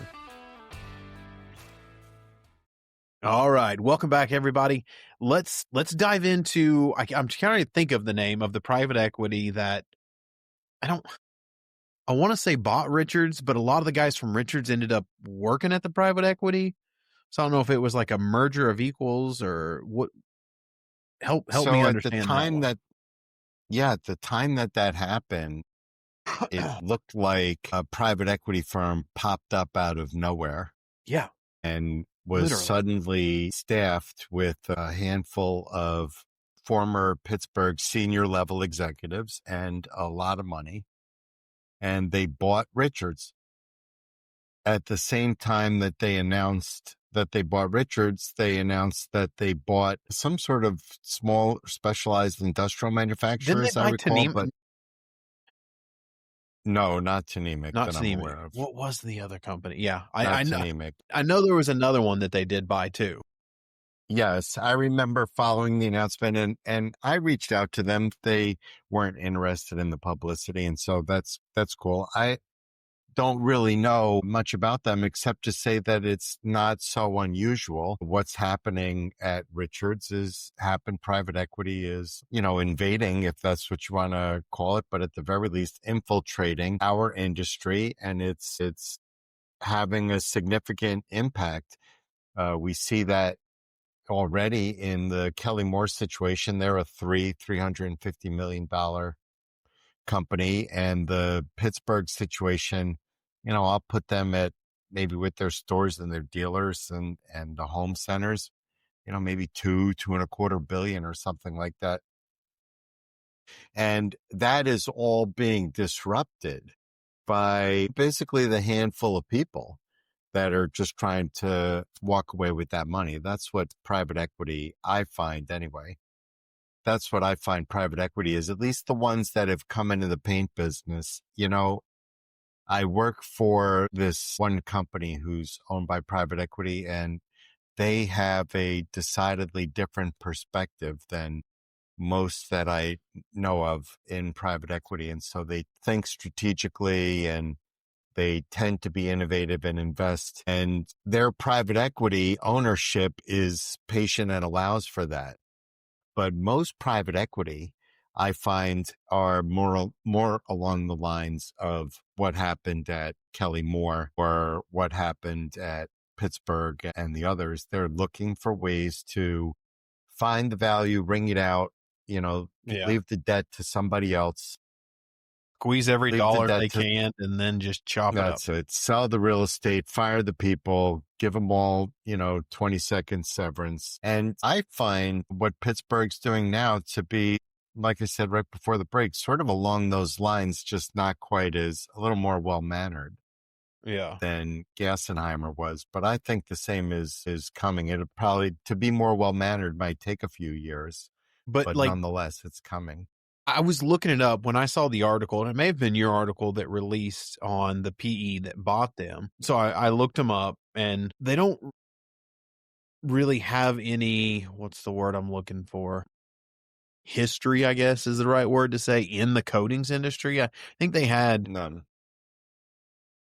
[SPEAKER 2] All right, welcome back, everybody. Let's dive into. I'm trying to think of the name of the private equity that I want to say bought Richards, but a lot of the guys from Richards ended up working at the private equity. So I don't know if it was like a merger of equals or what. Help
[SPEAKER 3] So
[SPEAKER 2] me
[SPEAKER 3] at
[SPEAKER 2] understand
[SPEAKER 3] the time
[SPEAKER 2] that
[SPEAKER 3] at the time that happened, it looked like a private equity firm popped up out of nowhere.
[SPEAKER 2] Yeah.
[SPEAKER 3] And was
[SPEAKER 2] Literally.
[SPEAKER 3] suddenly staffed with a handful of former Pittsburgh senior level executives and a lot of money. And they bought Richards. At the same time that they announced that they bought Richards, they announced that they bought some sort of small specialized industrial manufacturer, as I recall. But no, not Tnemec
[SPEAKER 2] Not
[SPEAKER 3] that I'm
[SPEAKER 2] Tnemec.
[SPEAKER 3] aware of.
[SPEAKER 2] What was the other company? Yeah,
[SPEAKER 3] Not
[SPEAKER 2] I know.
[SPEAKER 3] Tnemec.
[SPEAKER 2] I know there was another one that they did buy too.
[SPEAKER 3] Yes, I remember following the announcement and I reached out to them. They weren't interested in the publicity. And so that's cool. I don't really know much about them except to say that it's not so unusual. What's happening at Richards private equity is, invading, if that's what you want to call it, but at the very least infiltrating our industry, and it's having a significant impact. We see that already in the Kelly Moore situation. They're a $350 million company, and the Pittsburgh situation, I'll put them at maybe with their stores and their dealers and the home centers, maybe $2.25 billion or something like that. And that is all being disrupted by basically the handful of people that are just trying to walk away with that money. That's what private equity, I find anyway. That's what I find private equity is, at least the ones that have come into the paint business. I work for this one company who's owned by private equity, and they have a decidedly different perspective than most that I know of in private equity. And so they think strategically and they tend to be innovative and invest, and their private equity ownership is patient and allows for that. But most private equity, I find, are more along the lines of what happened at Kelly Moore or what happened at Pittsburgh and the others. They're looking for ways to find the value, wring it out, leave the debt to somebody else.
[SPEAKER 2] Squeeze every dollar they can and then just chop it up.
[SPEAKER 3] That's it. Sell the real estate, fire the people, give them all, 20-second severance. And I find what Pittsburgh's doing now to be, like I said right before the break, sort of along those lines, just not quite as a little more well-mannered.
[SPEAKER 2] Yeah.
[SPEAKER 3] Than Gassenheimer was. But I think the same is coming. It'll probably, to be more well-mannered, might take a few years. But nonetheless, it's coming.
[SPEAKER 2] I was looking it up when I saw the article, and it may have been your article that released on the PE that bought them. So I looked them up, and they don't really have any, what's the word I'm looking for? History, I guess, is the right word to say, in the coatings industry. I think they had
[SPEAKER 3] none.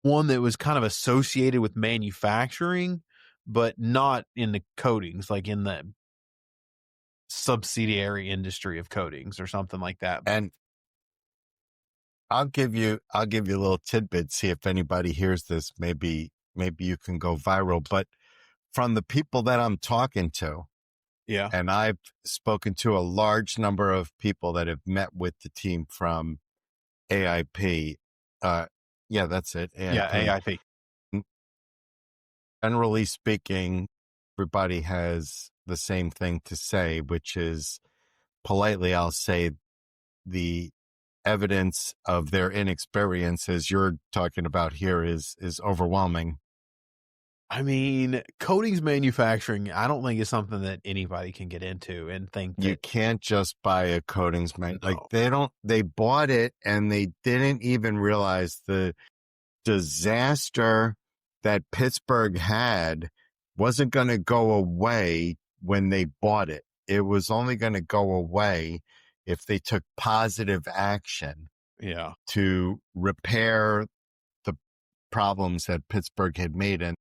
[SPEAKER 2] One that was kind of associated with manufacturing, but not in the coatings, like in the subsidiary industry of coatings or something like that.
[SPEAKER 3] And I'll give you a little tidbit, see if anybody hears this. Maybe you can go viral. But from the people that I'm talking to,
[SPEAKER 2] yeah,
[SPEAKER 3] and I've spoken to a large number of people that have met with the team from AIP. Yeah, that's it. AIP.
[SPEAKER 2] Yeah, AIP.
[SPEAKER 3] Generally speaking, everybody has the same thing to say, which is, politely, I'll say, the evidence of their inexperience, as you're talking about here, is overwhelming.
[SPEAKER 2] I mean, coatings manufacturing, I don't think is something that anybody can get into and think that
[SPEAKER 3] you can't just buy a coatings man. No. Like they bought it and they didn't even realize the disaster that Pittsburgh had wasn't going to go away when they bought it. It was only going to go away if they took positive action to repair the problems that Pittsburgh had made. And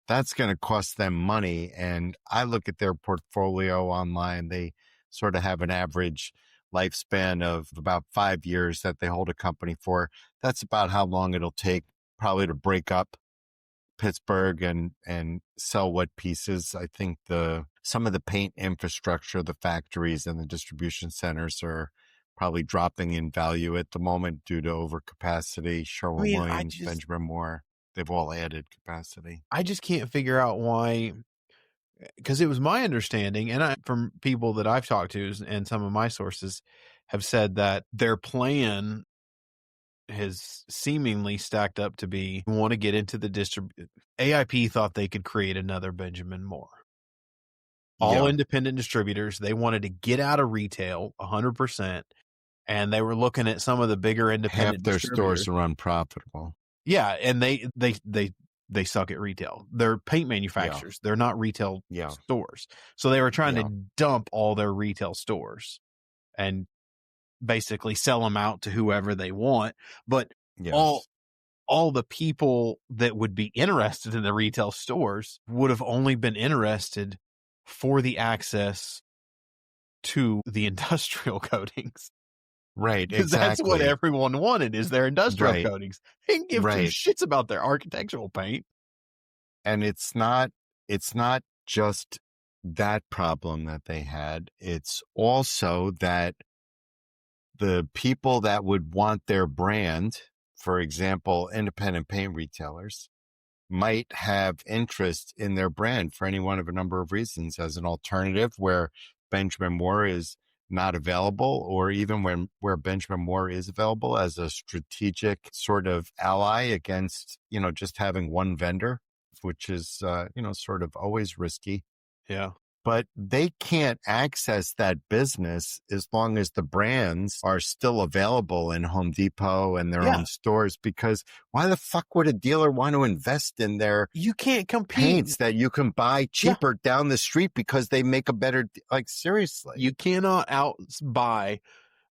[SPEAKER 3] that's going to cost them money. And I look at their portfolio online. They sort of have an average lifespan of about 5 years that they hold a company for. That's about how long it'll take probably to break up Pittsburgh and sell what pieces. I think some of the paint infrastructure, the factories and the distribution centers are probably dropping in value at the moment due to overcapacity. Sherwin-Williams, Benjamin Moore, they've all added capacity.
[SPEAKER 2] I just can't figure out why, because it was my understanding, and from people that I've talked to and some of my sources have said that their plan has seemingly stacked up to be want to get into the AIP thought they could create another Benjamin Moore. All independent distributors, they wanted to get out of retail 100%, and they were looking at some of the bigger independent
[SPEAKER 3] half their stores are unprofitable.
[SPEAKER 2] Yeah, and they suck at retail. They're paint manufacturers. They're not retail stores. So they were trying to dump all their retail stores and basically sell them out to whoever they want. But all the people that would be interested in the retail stores would have only been interested for the access to the industrial coatings.
[SPEAKER 3] Right,
[SPEAKER 2] because that's what everyone wanted is their industrial coatings. They can give two shits about their architectural paint.
[SPEAKER 3] And it's not just that problem that they had. It's also that the people that would want their brand, for example, independent paint retailers, might have interest in their brand for any one of a number of reasons as an alternative where Benjamin Moore is not available, or even where Benjamin Moore is available as a strategic sort of ally against, just having one vendor, which is, sort of always risky.
[SPEAKER 2] Yeah.
[SPEAKER 3] But they can't access that business as long as the brands are still available in Home Depot and their own stores, because why the fuck would a dealer want to invest in their
[SPEAKER 2] you can't compete
[SPEAKER 3] paints that you can buy cheaper down the street because they make a better, seriously.
[SPEAKER 2] You cannot outbuy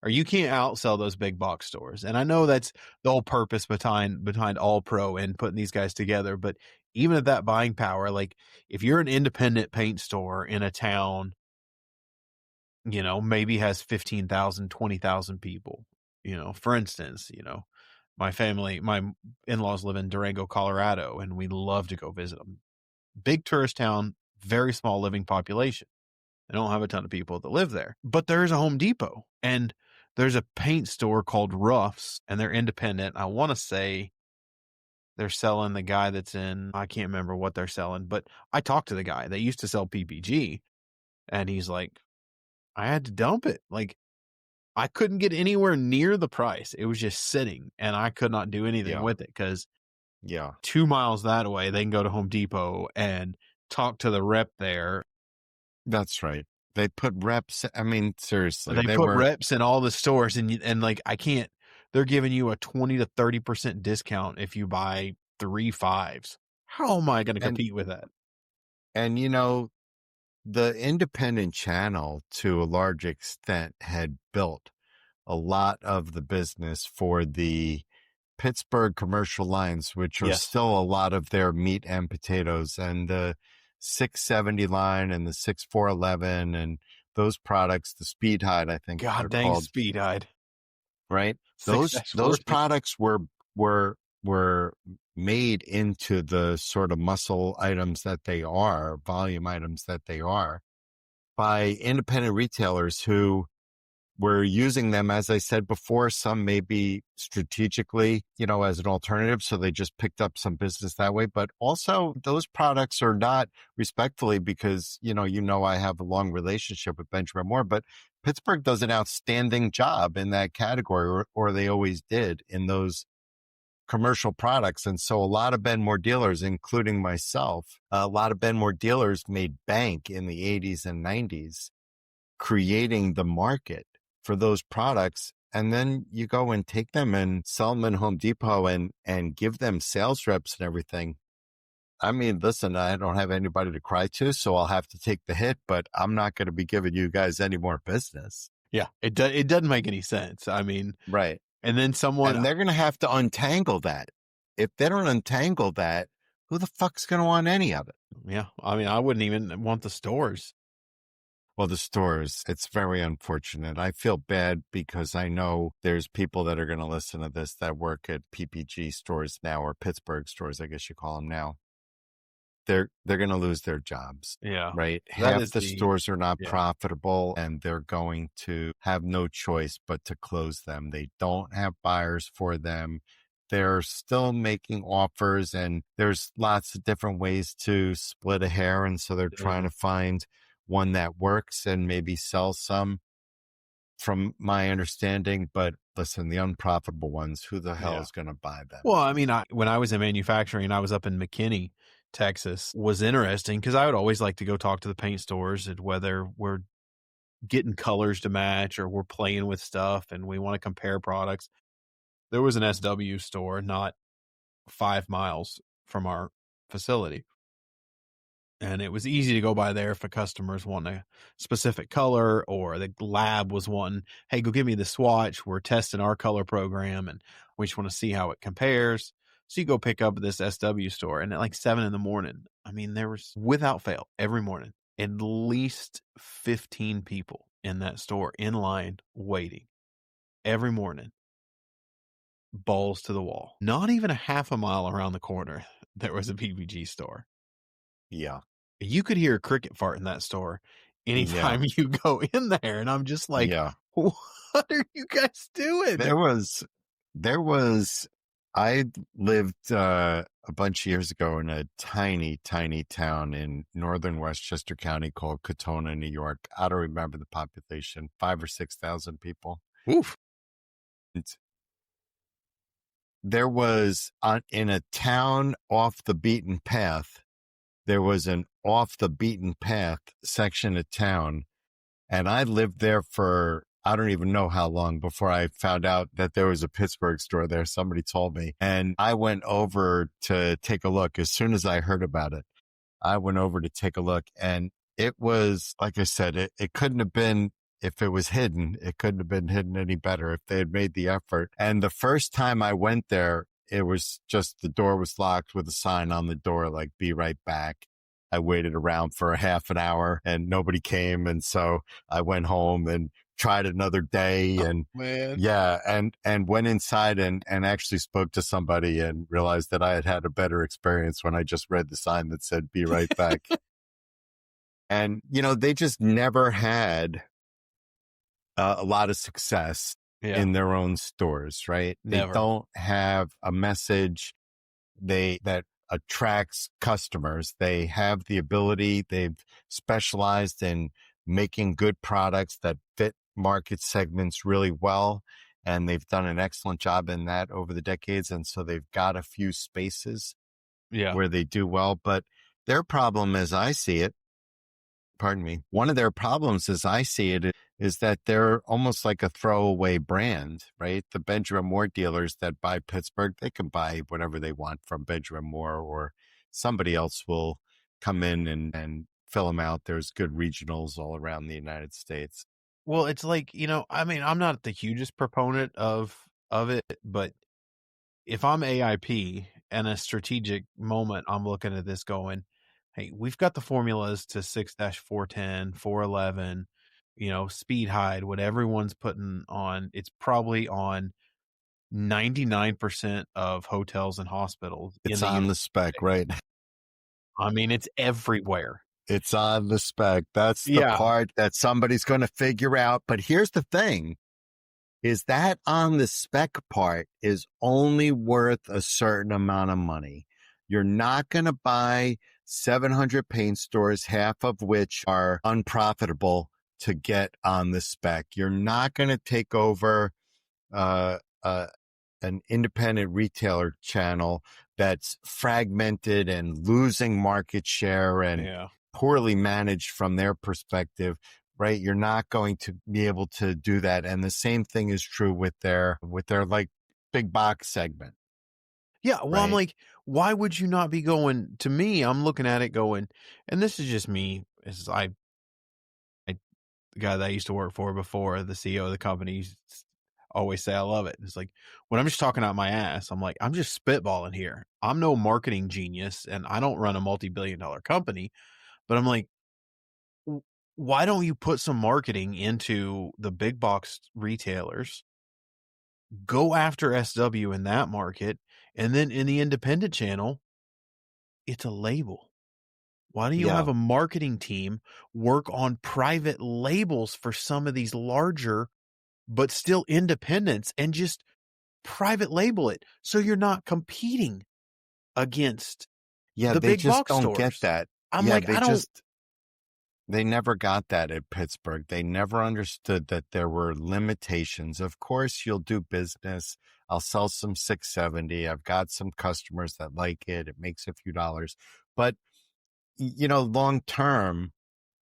[SPEAKER 2] or you can't outsell those big box stores. And I know that's the whole purpose behind All Pro and putting these guys together. But even at that buying power, like if you're an independent paint store in a town, maybe has 15,000, 20,000 people, for instance, my in-laws live in Durango, Colorado, and we love to go visit them. Big tourist town, very small living population. They don't have a ton of people that live there, but there's a Home Depot and there's a paint store called Ruff's and they're independent. I want to say they're selling the guy that's I can't remember what they're selling, but I talked to the guy. They used to sell PPG and he's like, I had to dump it. Like I couldn't get anywhere near the price. It was just sitting and I could not do anything with it because 2 miles that way, they can go to Home Depot and talk to the rep there.
[SPEAKER 3] That's right. They put reps. I mean, seriously,
[SPEAKER 2] they put reps in all the stores and like, I can't, they're giving you a 20 to 30% discount if you buy 3 5s. How am I going to compete with that?
[SPEAKER 3] And, the independent channel to a large extent had built a lot of the business for the Pittsburgh commercial lines, which are still a lot of their meat and potatoes, and the 670 line and the 6411 and those products, the Speed Hide, I think.
[SPEAKER 2] God dang, called. Speed Hide.
[SPEAKER 3] Right? Those products were made into the sort of muscle items that they are, volume items that they are, by independent retailers who were using them, as I said before, some maybe strategically, as an alternative. So they just picked up some business that way. But also those products are not, respectfully, because, I have a long relationship with Benjamin Moore, but Pittsburgh does an outstanding job in that category, or they always did in those commercial products. And so a lot of Ben Moore dealers, including myself, a lot of Ben Moore dealers made bank in the 80s and 90s, creating the market for those products. And then you go and take them and sell them in Home Depot and give them sales reps and everything. I mean, listen, I don't have anybody to cry to, so I'll have to take the hit, but I'm not going to be giving you guys any more business.
[SPEAKER 2] Yeah, it doesn't make any sense. I mean,
[SPEAKER 3] Right.
[SPEAKER 2] and then someone,
[SPEAKER 3] And they're going to have to untangle that. If they don't untangle that, who the fuck's going to want any of it?
[SPEAKER 2] yeah, I mean, I wouldn't even want the stores.
[SPEAKER 3] Well, the stores, it's very unfortunate. I feel bad because I know there's people that are going to listen to this that work at PPG stores now, or Pittsburgh stores, I guess you call them now. They're going to lose their jobs,
[SPEAKER 2] Yeah,
[SPEAKER 3] right?
[SPEAKER 2] that
[SPEAKER 3] Half
[SPEAKER 2] is
[SPEAKER 3] the stores are not
[SPEAKER 2] yeah.
[SPEAKER 3] profitable, and they're going to have no choice but to close them. They don't have buyers for them. They're still making offers, and there's lots of different ways to split a hair. And so they're trying to find one that works and maybe sell some, from my understanding. But listen, the unprofitable ones, who the hell is going to buy them?
[SPEAKER 2] Well, I mean, when I was in manufacturing, I was up in McKinney, Texas, was interesting because I would always like to go talk to the paint stores, and whether we're getting colors to match or we're playing with stuff and we want to compare products. There was an SW store not 5 miles from our facility, and it was easy to go by there if a customer's wanting a specific color, or the lab was wanting, hey, go give me the swatch. We're testing our color program and we just want to see how it compares. So you go pick up this SW store, and at like 7 a.m, I mean, there was, without fail, every morning, at least 15 people in that store in line waiting every morning, balls to the wall. Not even a half a mile around the corner, there was a PPG store.
[SPEAKER 3] Yeah.
[SPEAKER 2] You could hear a cricket fart in that store anytime you go in there. And I'm just like, what are you guys doing?
[SPEAKER 3] There was, I lived a bunch of years ago in a tiny, tiny town in northern Westchester County called Katona, New York. I don't remember the population, 5,000 or 6,000 people.
[SPEAKER 2] Oof.
[SPEAKER 3] There was, in a town off the beaten path, there was an off the beaten path section of town. And I lived there for, I don't even know how long before I found out that there was a Pittsburgh store there. Somebody told me, and I went over to take a look. As soon as I heard about it, I went over to take a look, and it was, like I said, it couldn't have been, if it was hidden, it couldn't have been hidden any better if they had made the effort. And the first time I went there, it was just, the door was locked with a sign on the door, like, be right back. I waited around for a half an hour and nobody came. And so I went home and tried another day, and and went inside and actually spoke to somebody and realized that I had a better experience when I just read the sign that said, be right back. And, they just never had a lot of success in their own stores, right?
[SPEAKER 2] Never.
[SPEAKER 3] They don't have a message that attracts customers. They have the ability, they've specialized in making good products that fit market segments really well. And they've done an excellent job in that over the decades. And so they've got a few spaces where they do well. But their problem, as I see it, one of their problems as I see it is that they're almost like a throwaway brand, right? The Benjamin Moore dealers that buy Pittsburgh, they can buy whatever they want from Benjamin Moore, or somebody else will come in and fill them out. There's good regionals all around the United States.
[SPEAKER 2] Well, it's like, I mean, I'm not the hugest proponent of it, but if I'm AIP and a strategic moment, I'm looking at this going, hey, we've got the formulas to 6-410, 411, speed hide, what everyone's putting on. It's probably on 99% of hotels and hospitals.
[SPEAKER 3] It's on the spec, right?
[SPEAKER 2] I mean, it's everywhere.
[SPEAKER 3] It's on the spec. That's the part that somebody's going to figure out. But here's the thing, is that on the spec part is only worth a certain amount of money. You're not going to buy 700 paint stores, half of which are unprofitable, to get on the spec. You're not going to take over an independent retailer channel that's fragmented and losing market share and poorly managed from their perspective, right? You're not going to be able to do that. And the same thing is true with their like big box segment.
[SPEAKER 2] Yeah. Well, I'm
[SPEAKER 3] right?
[SPEAKER 2] like, why would you not be going to me? I'm looking at it going, and this is just me. As the guy that I used to work for before, the CEO of the company, used to always say, I love it. It's like, when I'm just talking out my ass, I'm like, I'm just spitballing here. I'm no marketing genius and I don't run a multi-billion-dollar company, but I'm like, why don't you put some marketing into the big box retailers, go after SW in that market, and then in the independent channel, it's a label. Why don't you
[SPEAKER 3] Yeah.
[SPEAKER 2] have a marketing team work on private labels for some of these larger but still independents and just private label it so you're not competing against
[SPEAKER 3] Yeah.
[SPEAKER 2] the
[SPEAKER 3] They
[SPEAKER 2] big
[SPEAKER 3] just
[SPEAKER 2] box
[SPEAKER 3] don't get
[SPEAKER 2] stores?
[SPEAKER 3] that.
[SPEAKER 2] I'm
[SPEAKER 3] Yeah.
[SPEAKER 2] like, I don't.
[SPEAKER 3] They never got that at Pittsburgh. They never understood that there were limitations. Of course, you'll do business. I'll sell some 670. I've got some customers that like it. It makes a few dollars. But, long term,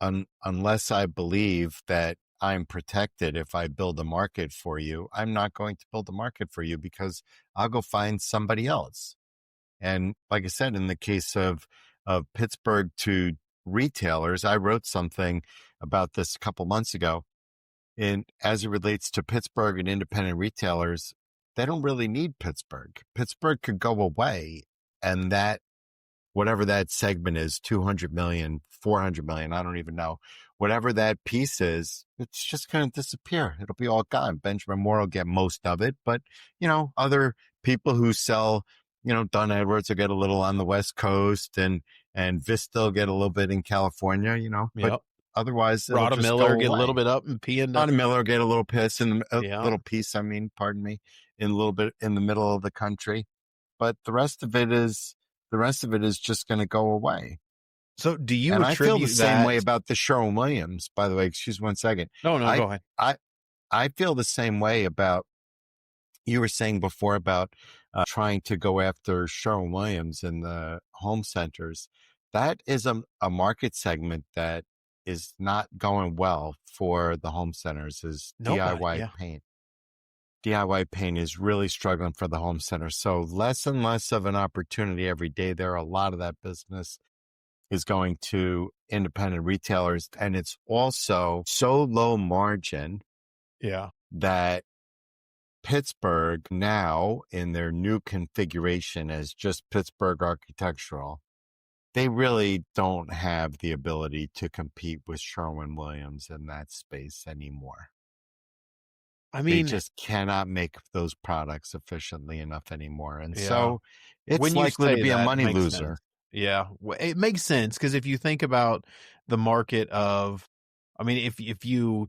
[SPEAKER 3] unless I believe that I'm protected if I build a market for you, I'm not going to build a market for you because I'll go find somebody else. And like I said, in the case of Pittsburgh to retailers, I wrote something about this a couple months ago. And as it relates to Pittsburgh and independent retailers, they don't really need Pittsburgh. Pittsburgh could go away, and that whatever that segment is, 200 million, 400 million, I don't even know. Whatever that piece is, it's just going to disappear. It'll be all gone. Benjamin Moore will get most of it, but other people who sell, Dunn Edwards will get a little on the West Coast, and Vista will get a little bit in California, but
[SPEAKER 2] Yep.
[SPEAKER 3] otherwise it'll
[SPEAKER 2] Rhoda
[SPEAKER 3] just go
[SPEAKER 2] Miller
[SPEAKER 3] away.
[SPEAKER 2] get a little bit up and pee into.
[SPEAKER 3] Rhoda Miller will get a little piss
[SPEAKER 2] Yeah.
[SPEAKER 3] little piece. I mean, pardon me, in a little bit in the middle of the country, but the rest of it is just going to go away.
[SPEAKER 2] So do you
[SPEAKER 3] And I feel the
[SPEAKER 2] attribute
[SPEAKER 3] same
[SPEAKER 2] that?
[SPEAKER 3] way about the Sherwin-Williams, by the way. Excuse 1 second.
[SPEAKER 2] No, go ahead.
[SPEAKER 3] I feel the same way about, you were saying before about trying to go after Sherwin-Williams in the home centers. That is a market segment that is not going well for the home centers, is
[SPEAKER 2] Nobody,
[SPEAKER 3] DIY
[SPEAKER 2] yeah.
[SPEAKER 3] paint. DIY paint is really struggling for the home center. So less and less of an opportunity every day there. A lot of that business is going to independent retailers. And it's also so low margin
[SPEAKER 2] Yeah.
[SPEAKER 3] that Pittsburgh now, in their new configuration as just Pittsburgh Architectural, they really don't have the ability to compete with Sherwin-Williams in that space anymore.
[SPEAKER 2] I
[SPEAKER 3] They
[SPEAKER 2] mean,
[SPEAKER 3] just cannot make those products efficiently enough anymore. And
[SPEAKER 2] yeah.
[SPEAKER 3] so it's
[SPEAKER 2] When you
[SPEAKER 3] likely to
[SPEAKER 2] say
[SPEAKER 3] be a
[SPEAKER 2] that, it
[SPEAKER 3] money
[SPEAKER 2] makes
[SPEAKER 3] loser.
[SPEAKER 2] sense. Yeah. It makes sense because if you think about the market of, I mean, if you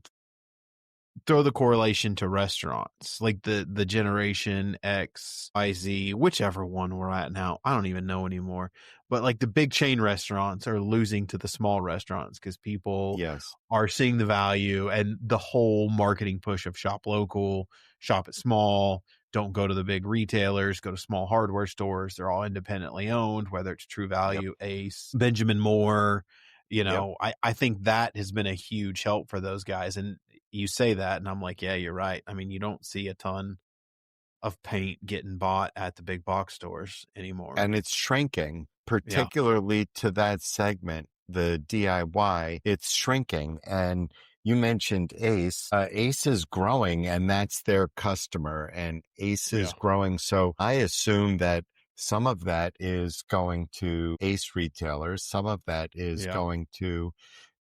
[SPEAKER 2] throw the correlation to restaurants, like the Generation X, YZ, whichever one we're at now, I don't even know anymore. But like the big chain restaurants are losing to the small restaurants because people
[SPEAKER 3] Yes.
[SPEAKER 2] are seeing the value, and the whole marketing push of shop local, shop at small, don't go to the big retailers, go to small hardware stores. They're all independently owned, whether it's True
[SPEAKER 3] Yep.
[SPEAKER 2] Value, Ace, Benjamin Moore.
[SPEAKER 3] Yep.
[SPEAKER 2] I think that has been a huge help for those guys. And you say that, and I'm like, yeah, you're right. I mean, you don't see a ton of paint getting bought at the big box stores anymore.
[SPEAKER 3] And it's shrinking,
[SPEAKER 2] Yeah.
[SPEAKER 3] particularly to that segment, the DIY. It's shrinking. And you mentioned Ace. Ace is growing, and that's their customer, and Ace is
[SPEAKER 2] Yeah.
[SPEAKER 3] growing. So I assume that some of that is going to Ace retailers. Some of that is
[SPEAKER 2] Yeah.
[SPEAKER 3] going to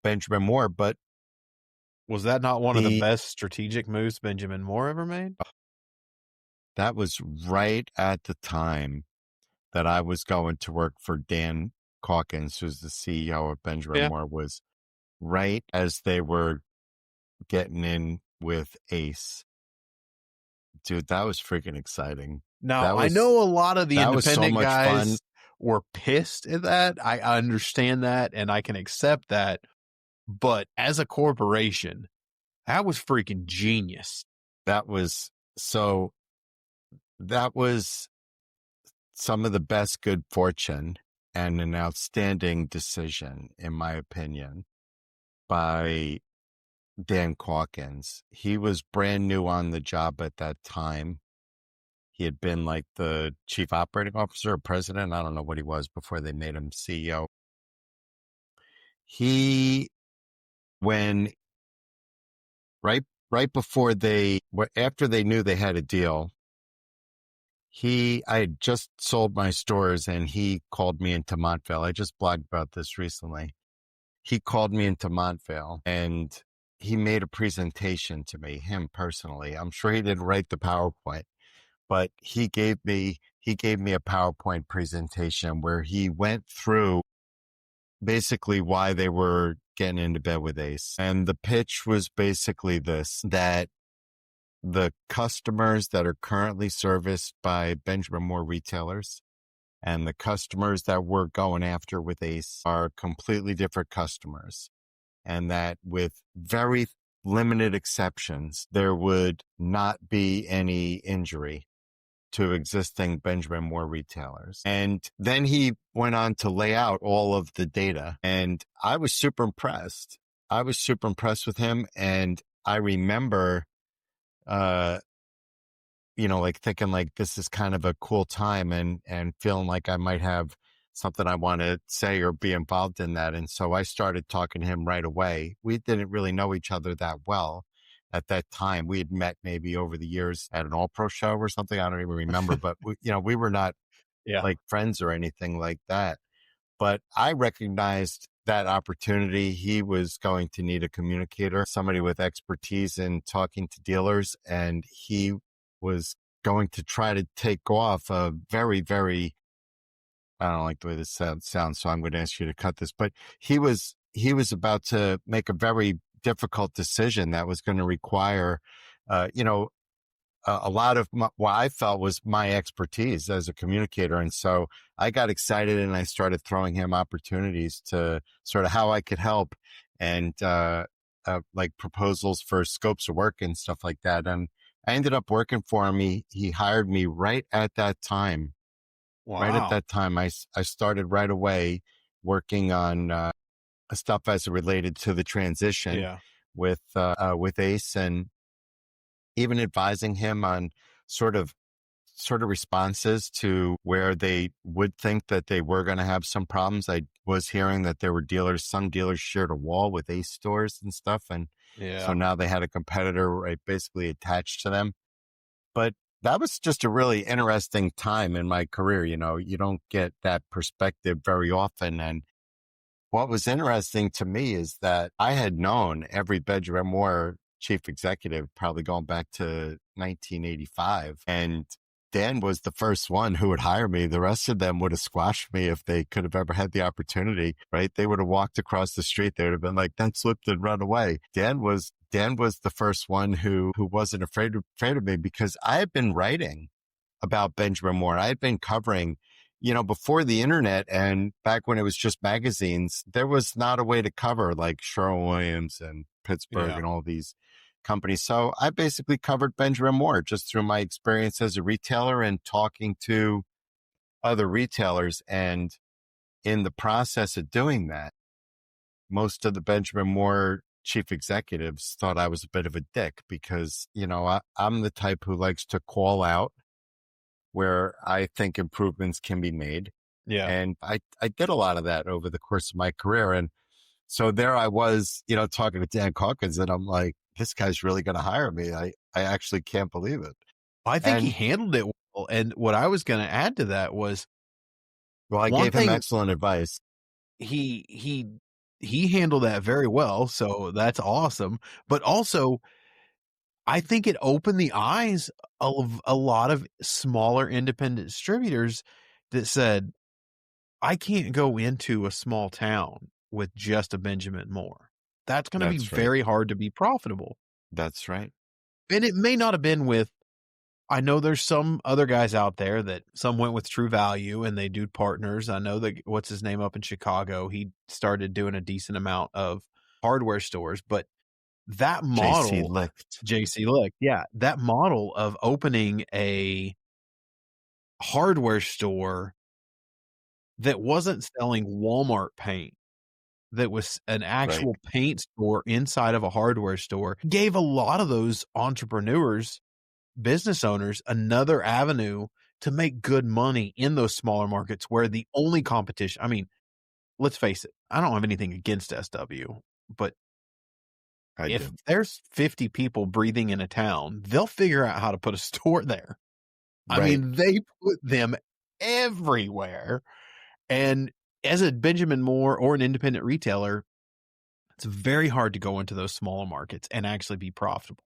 [SPEAKER 3] Benjamin Moore. But
[SPEAKER 2] Was that not one of the best strategic moves Benjamin Moore ever made?
[SPEAKER 3] that was right at the time that I was going to work for Dan Calkins, who's the CEO of Benjamin
[SPEAKER 2] Yeah.
[SPEAKER 3] Moore, was right as they were getting in with Ace. Dude, that was freaking exciting.
[SPEAKER 2] Now, I know a lot of the
[SPEAKER 3] that was so
[SPEAKER 2] independent
[SPEAKER 3] much
[SPEAKER 2] guys
[SPEAKER 3] fun.
[SPEAKER 2] were pissed at that. I understand that, and I can accept that. But as a corporation, that was freaking genius.
[SPEAKER 3] That was some of the best good fortune and an outstanding decision, in my opinion, by Dan Calkins. He was brand new on the job at that time. he had been like the chief operating officer or president. I don't know what he was before they made him CEO. He, when right before after they knew they had a deal, I had just sold my stores and he called me into Montvale. I just blogged about this recently. He called me into Montvale and he made a presentation to me, him personally. I'm sure he didn't write the PowerPoint, but he gave me a PowerPoint presentation where he went through basically why they were getting into bed with Ace. And the pitch was basically this, that the customers that are currently serviced by Benjamin Moore retailers and the customers that we're going after with Ace are completely different customers. And that with very limited exceptions, there would not be any injury to existing Benjamin Moore retailers. And then he went on to lay out all of the data. And I was super impressed. With him. And I remember, like thinking like this is kind of a cool time and feeling like I might have something I want to say or be involved in that. And so I started talking to him right away. We didn't really know each other that well at that time. We had met maybe over the years at an All Pro show or something. I don't even remember, but we were not like friends or anything like that. But I recognized that opportunity. He was going to need a communicator, somebody with expertise in talking to dealers, and he was going to try to take off a very, very, I don't like the way this sounds, so I'm going to ask you to cut this, but he was about to make a very difficult decision that was going to require, a lot of what I felt was my expertise as a communicator. And so I got excited and I started throwing him opportunities to sort of how I could help and, like proposals for scopes of work and stuff like that. And I ended up working for him. He hired me right at that time.
[SPEAKER 2] Wow.
[SPEAKER 3] Right at that time, I started right away working on, stuff as it related to the transition with Ace, and even advising him on sort of responses to where they would think that they were going to have some problems. I was hearing that there were some dealers shared a wall with Ace stores and stuff. And so now they had a competitor right basically attached to them. But that was just a really interesting time in my career. You don't get that perspective very often. And what was interesting to me is that I had known every Benjamin Moore chief executive probably going back to 1985. And Dan was the first one who would hire me. The rest of them would have squashed me if they could have ever had the opportunity, right? They would have walked across the street. They would have been like, that's Lipton, run away. Dan was the first one who wasn't afraid of me, because I had been writing about Benjamin Moore. I had been covering, before the internet and back when it was just magazines, there was not a way to cover like Sherwin-Williams and Pittsburgh and all these companies. So I basically covered Benjamin Moore just through my experience as a retailer and talking to other retailers. And in the process of doing that, most of the Benjamin Moore chief executives thought I was a bit of a dick because, I'm the type who likes to call out where I think improvements can be made. Yeah. And I did a lot of that over the course of my career. And so there I was, talking to Dan Calkins, and I'm like, this guy's really going to hire me. I actually can't believe it.
[SPEAKER 2] I think he handled it well. And what I was going to add to that was,
[SPEAKER 3] well, I gave him excellent advice.
[SPEAKER 2] He handled that very well. So that's awesome. But also, I think it opened the eyes of a lot of smaller independent distributors that said, I can't go into a small town with just a Benjamin Moore. That's going to be very hard to be profitable.
[SPEAKER 3] That's right.
[SPEAKER 2] And it may not have been with, I know there's some other guys out there that some went with True Value and they do partners. I know that, what's his name up in Chicago, he started doing a decent amount of hardware stores, but that model, JC Licht, that model of opening a hardware store that wasn't selling Walmart paint, that was an actual paint store inside of a hardware store, gave a lot of those entrepreneurs business owners another avenue to make good money in those smaller markets where the only competition, I mean, let's face it, I don't have anything against SW, but if there's 50 people breathing in a town, they'll figure out how to put a store there. I mean, they put them everywhere. And as a Benjamin Moore or an independent retailer, it's very hard to go into those smaller markets and actually be profitable.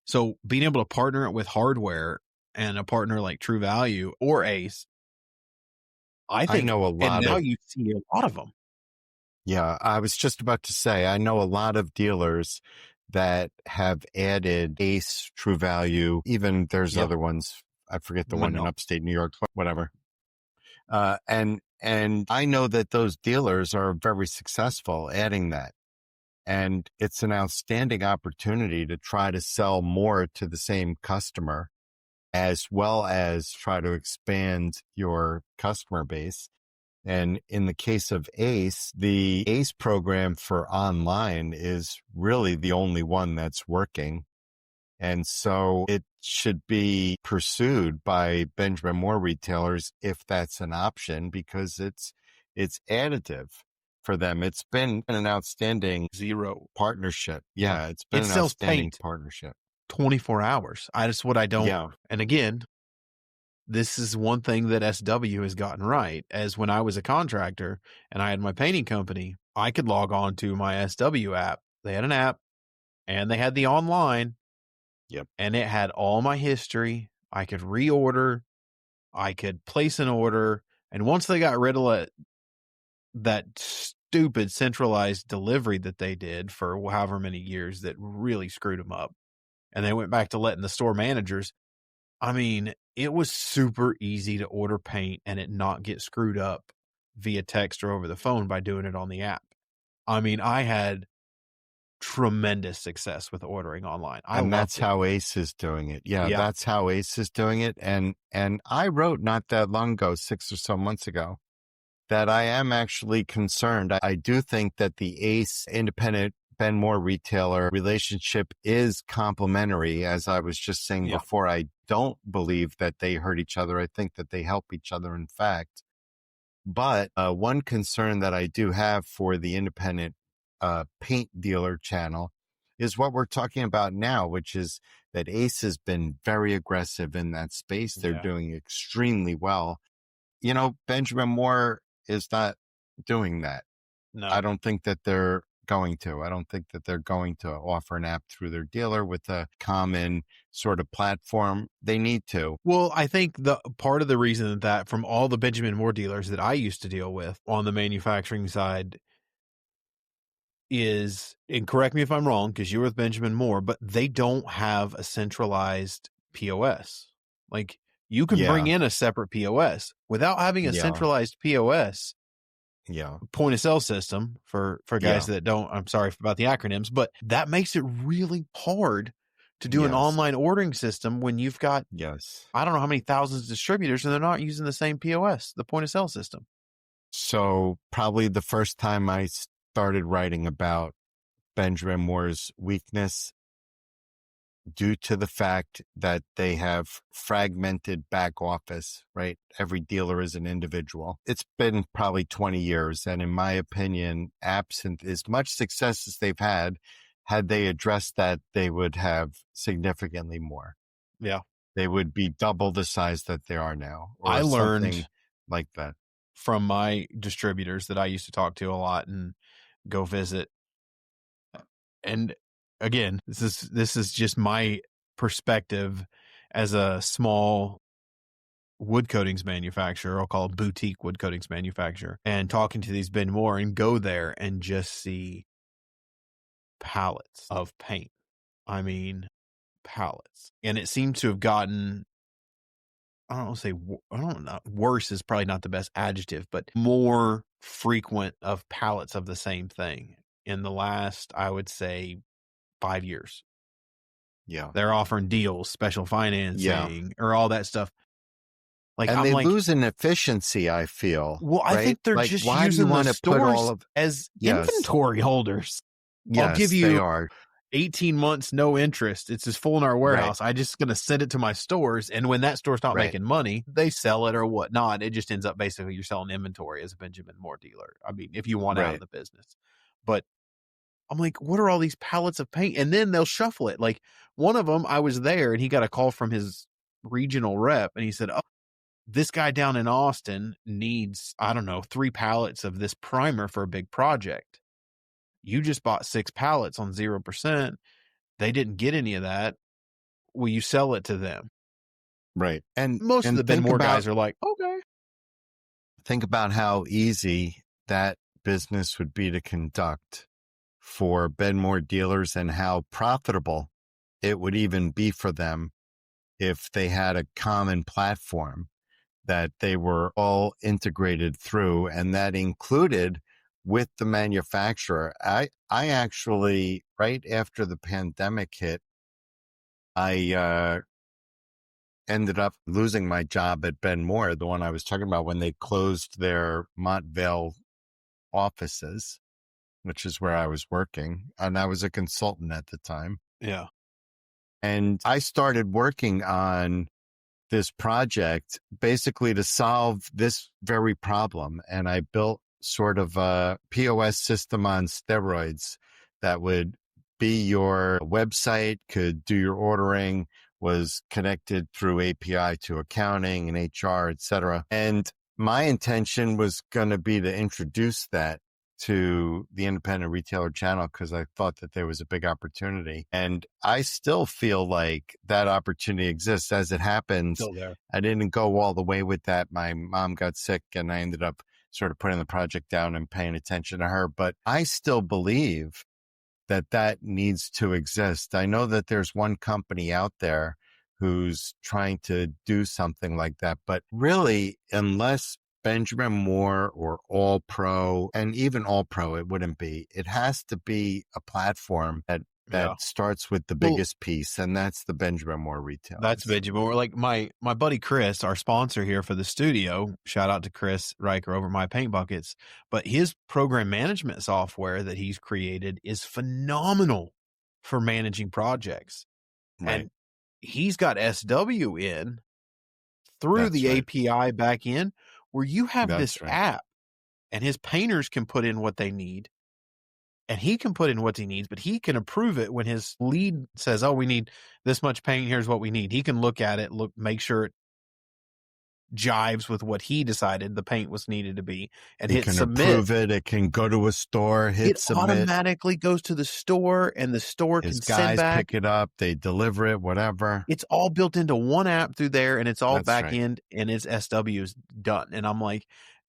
[SPEAKER 2] So being able to partner it with hardware and a partner like True Value or Ace, I think,
[SPEAKER 3] know a lot
[SPEAKER 2] and now
[SPEAKER 3] of,
[SPEAKER 2] you see a lot of them.
[SPEAKER 3] Yeah, I was just about to say, I know a lot of dealers that have added Ace, True Value, even there's other ones. I forget the one in upstate New York, whatever. And I know that those dealers are very successful adding that. And it's an outstanding opportunity to try to sell more to the same customer, as well as try to expand your customer base. And in the case of Ace, the Ace program for online is really the only one that's working. And so it should be pursued by Benjamin Moore retailers if that's an option, because it's additive for them. It's been an outstanding partnership. Yeah, it's been an outstanding partnership.
[SPEAKER 2] 24 hours. That's what I don't.
[SPEAKER 3] Yeah.
[SPEAKER 2] And again, this is one thing that SW has gotten right, as when I was a contractor and I had my painting company, I could log on to my SW app. They had an app and they had the online.
[SPEAKER 3] Yep.
[SPEAKER 2] And it had all my history. I could reorder. I could place an order. And once they got rid of that stupid centralized delivery that they did for however many years that really screwed them up, and they went back to letting the store managers, I mean, it was super easy to order paint and it not get screwed up via text or over the phone by doing it on the app. I mean, I had tremendous success with ordering online.
[SPEAKER 3] And that's how Ace is doing it. Yeah, that's how Ace is doing it. And I wrote not that long ago, 6 or so months ago, that I am actually concerned. I do think that the Ace independent Ben Moore retailer relationship is complementary. As I was just saying before, I don't believe that they hurt each other. I think that they help each other, in fact. But one concern that I do have for the independent paint dealer channel is what we're talking about now, which is that Ace has been very aggressive in that space. They're doing extremely well. You know, Benjamin Moore is not doing that.
[SPEAKER 2] No,
[SPEAKER 3] I don't think that they're going to. I don't think that they're going to offer an app through their dealer with a common sort of platform. They need to.
[SPEAKER 2] Well, I think the part of the reason that from all the Benjamin Moore dealers that I used to deal with on the manufacturing side is, and correct me if I'm wrong, because you're with Benjamin Moore, but they don't have a centralized POS. Like, you can bring in a separate POS without having a centralized POS. Point of sale system for guys that don't, I'm sorry about the acronyms, but that makes it really hard to do an online ordering system when you've got, I don't know how many thousands of distributors and they're not using the same POS, the point of sale system.
[SPEAKER 3] So probably the first time I started writing about Benjamin Moore's weakness, due to the fact that they have fragmented back office, right? Every dealer is an individual. It's been probably 20 years. And in my opinion, absent as much success as they've had they addressed that, they would have significantly more.
[SPEAKER 2] Yeah.
[SPEAKER 3] They would be double the size that they are now. Or
[SPEAKER 2] I learned
[SPEAKER 3] something like that
[SPEAKER 2] from my distributors that I used to talk to a lot and go visit. And again, this is just my perspective as a small wood coatings manufacturer. I'll call it boutique wood coatings manufacturer, and talking to these Ben Moore and go there and just see pallets of paint. I mean, pallets. And it seemed to have gotten, I don't know, worse is probably not the best adjective, but more frequent of pallets of the same thing in the last, I would say, 5 years.
[SPEAKER 3] Yeah.
[SPEAKER 2] They're offering deals, special financing, or all that stuff. Like,
[SPEAKER 3] and they lose in efficiency, I feel.
[SPEAKER 2] Well, I think they're just using the stores as inventory holders.
[SPEAKER 3] Yes,
[SPEAKER 2] I'll give you,
[SPEAKER 3] they are.
[SPEAKER 2] 18 months, no interest. It's just full in our warehouse. I just going to send it to my stores. And when that store's not making money, they sell it or whatnot. It just ends up basically you're selling inventory as a Benjamin Moore dealer. I mean, if you want out of the business. But I'm like, what are all these pallets of paint? And then they'll shuffle it. Like one of them, I was there and he got a call from his regional rep and he said, oh, this guy down in Austin needs, I don't know, 3 pallets of this primer for a big project. You just bought 6 pallets on 0%. They didn't get any of that. Will you sell it to them?
[SPEAKER 3] Right. And
[SPEAKER 2] most of the Ben Moore guys are like, okay.
[SPEAKER 3] Think about how easy that business would be to conduct for Ben Moore dealers and how profitable it would even be for them if they had a common platform that they were all integrated through, and that included with the manufacturer. I actually, right after the pandemic hit, I ended up losing my job at Ben Moore, the one I was talking about, when they closed their Montvale offices, which is where I was working. And I was a consultant at the time.
[SPEAKER 2] Yeah.
[SPEAKER 3] And I started working on this project basically to solve this very problem. And I built sort of a POS system on steroids that would be your website, could do your ordering, was connected through API to accounting and HR, et cetera. And my intention was going to be to introduce that to the independent retailer channel because I thought that there was a big opportunity. And I still feel like that opportunity exists. As it happens, I didn't go all the way with that. My mom got sick and I ended up sort of putting the project down and paying attention to her. But I still believe that that needs to exist. I know that there's one company out there who's trying to do something like that. But really, unless Benjamin Moore or All Pro, and even All Pro, it wouldn't be. It has to be a platform that starts with the biggest piece, and that's the Benjamin Moore retail.
[SPEAKER 2] That's Benjamin Moore. Like my buddy Chris, our sponsor here for the studio, shout out to Chris Riker over My Paint Buckets, but his program management software that he's created is phenomenal for managing projects.
[SPEAKER 3] Right.
[SPEAKER 2] And he's got SW in through the API back in, where you have this app and his painters can put in what they need and he can put in what he needs, but he can approve it when his lead says, oh, we need this much paint. Here's what we need. He can look at it, make sure it jives with what he decided the paint was needed to be and hit submit.
[SPEAKER 3] Approve it. It can go to a store, hit submit. It
[SPEAKER 2] automatically goes to the store and the store can send back.
[SPEAKER 3] Pick it up. They deliver it, whatever.
[SPEAKER 2] It's all built into one app through there and it's all back end and his SW is done. And I'm like,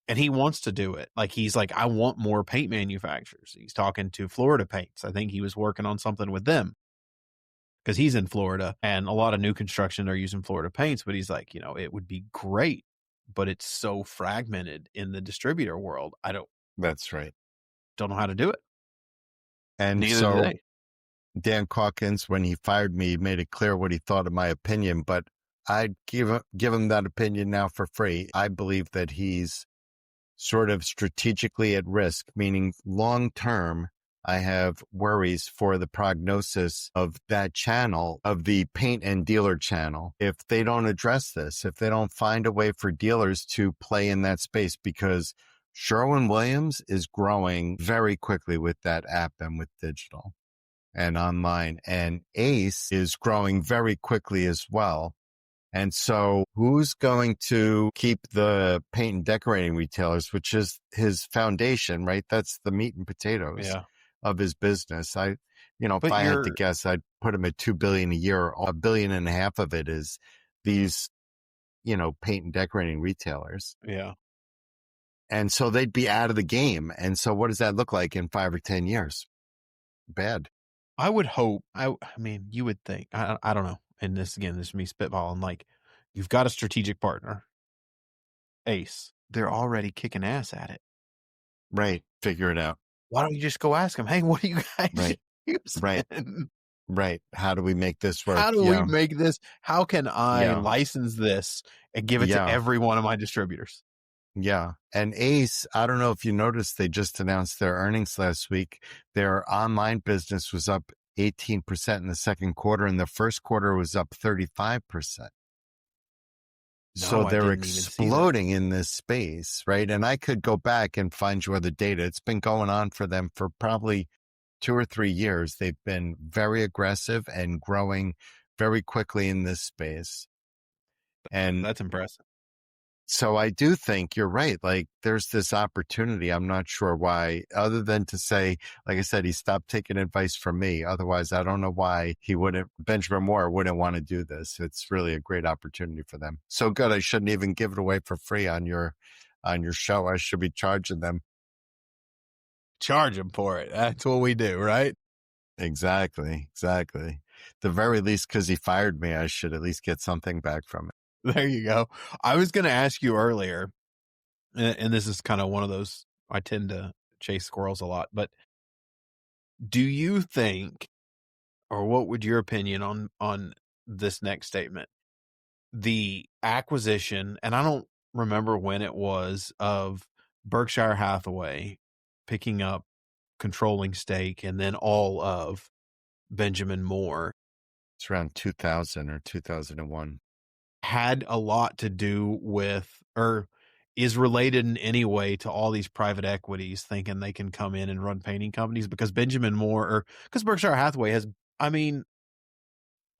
[SPEAKER 2] and he wants to do it. Like, he's like, I want more paint manufacturers. He's talking to Florida Paints. I think he was working on something with them because he's in Florida and a lot of new construction are using Florida Paints. But he's like, it would be great, but it's so fragmented in the distributor world.
[SPEAKER 3] That's right.
[SPEAKER 2] Don't know how to do it.
[SPEAKER 3] And
[SPEAKER 2] neither
[SPEAKER 3] so
[SPEAKER 2] do they.
[SPEAKER 3] Dan Calkins, when he fired me, made it clear what he thought of my opinion, but I'd give him that opinion now for free. I believe that he's sort of strategically at risk, meaning long term, I have worries for the prognosis of that channel, of the paint and dealer channel, if they don't address this, if they don't find a way for dealers to play in that space, because Sherwin-Williams is growing very quickly with that app and with digital and online, and Ace is growing very quickly as well. And so who's going to keep the paint and decorating retailers, which is his foundation, right? That's the meat and potatoes of his business. If I had to guess, I'd put him at $2 billion a year. $1.5 billion of it is these, paint and decorating retailers.
[SPEAKER 2] Yeah.
[SPEAKER 3] And so they'd be out of the game. And so what does that look like in 5 or 10 years? Bad.
[SPEAKER 2] I would hope. I mean, you would think. I don't know. And this is me spitballing. Like, you've got a strategic partner, Ace. They're already kicking ass at it.
[SPEAKER 3] Right. Figure it out.
[SPEAKER 2] Why don't you just go ask them? Hey, what are you guys using?
[SPEAKER 3] Right. How do we make this work?
[SPEAKER 2] How do we make this? How can I license this and give it to every one of my distributors?
[SPEAKER 3] Yeah. And Ace, I don't know if you noticed, they just announced their earnings last week. Their online business was up 18% in the second quarter, and the first quarter was up 35%. So
[SPEAKER 2] No, I
[SPEAKER 3] they're
[SPEAKER 2] didn't even see that.
[SPEAKER 3] exploding in this space, right? And I could go back and find you other data. It's been going on for them for probably 2 or 3 years. They've been very aggressive and growing very quickly in this space. And
[SPEAKER 2] That's impressive.
[SPEAKER 3] so I do think you're right. Like there's this opportunity. I'm not sure why, other than to say, like I said, he stopped taking advice from me. Otherwise, I don't know why Benjamin Moore wouldn't want to do this. It's really a great opportunity for them. So good. I shouldn't even give it away for free on your show. I should be charging them.
[SPEAKER 2] Charge him for it. That's what we do, right?
[SPEAKER 3] Exactly. The very least, because he fired me, I should at least get something back from it.
[SPEAKER 2] There you go. I was going to ask you earlier, and this is kind of one of those, I tend to chase squirrels a lot, but do you think, or what would your opinion on this next statement? The acquisition, and I don't remember when it was, of Berkshire Hathaway picking up controlling stake and then all of Benjamin Moore,
[SPEAKER 3] It's around 2000 or 2001.
[SPEAKER 2] had a lot to do with, or is related in any way to all these private equities thinking they can come in and run painting companies? Because Benjamin Moore, or because Berkshire Hathaway has, I mean,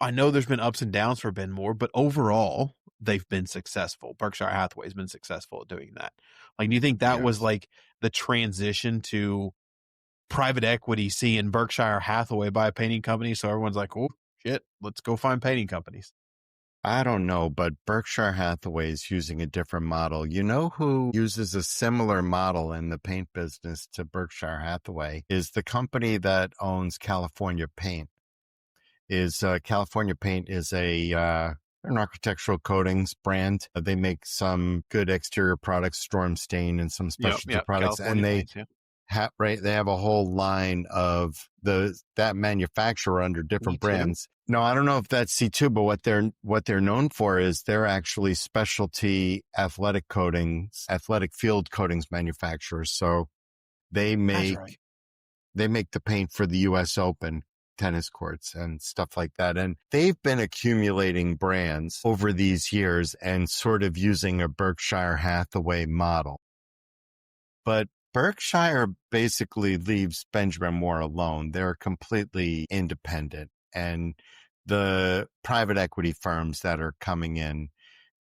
[SPEAKER 2] I know there's been ups and downs for Ben Moore, but overall they've been successful. Berkshire Hathaway has been successful at doing that. Like, do you think that was like the transition to private equity seeing Berkshire Hathaway buy a painting company? So everyone's like, oh shit, let's go find painting companies.
[SPEAKER 3] I don't know, but Berkshire Hathaway is using a different model. You know who uses a similar model in the paint business to Berkshire Hathaway is the company that owns California Paint. California Paint is an architectural coatings brand. They make some good exterior products, Storm Stain, and some specialty products.
[SPEAKER 2] California
[SPEAKER 3] and
[SPEAKER 2] Paints,
[SPEAKER 3] they have a whole line of that manufacturer under different brands. No, I don't know if that's C2, but what they're known for is they're actually specialty athletic field coatings manufacturers. So they make the paint for the US Open tennis courts and stuff like that. And they've been accumulating brands over these years and sort of using a Berkshire Hathaway model. But Berkshire basically leaves Benjamin Moore alone. They're completely independent. And the private equity firms that are coming in,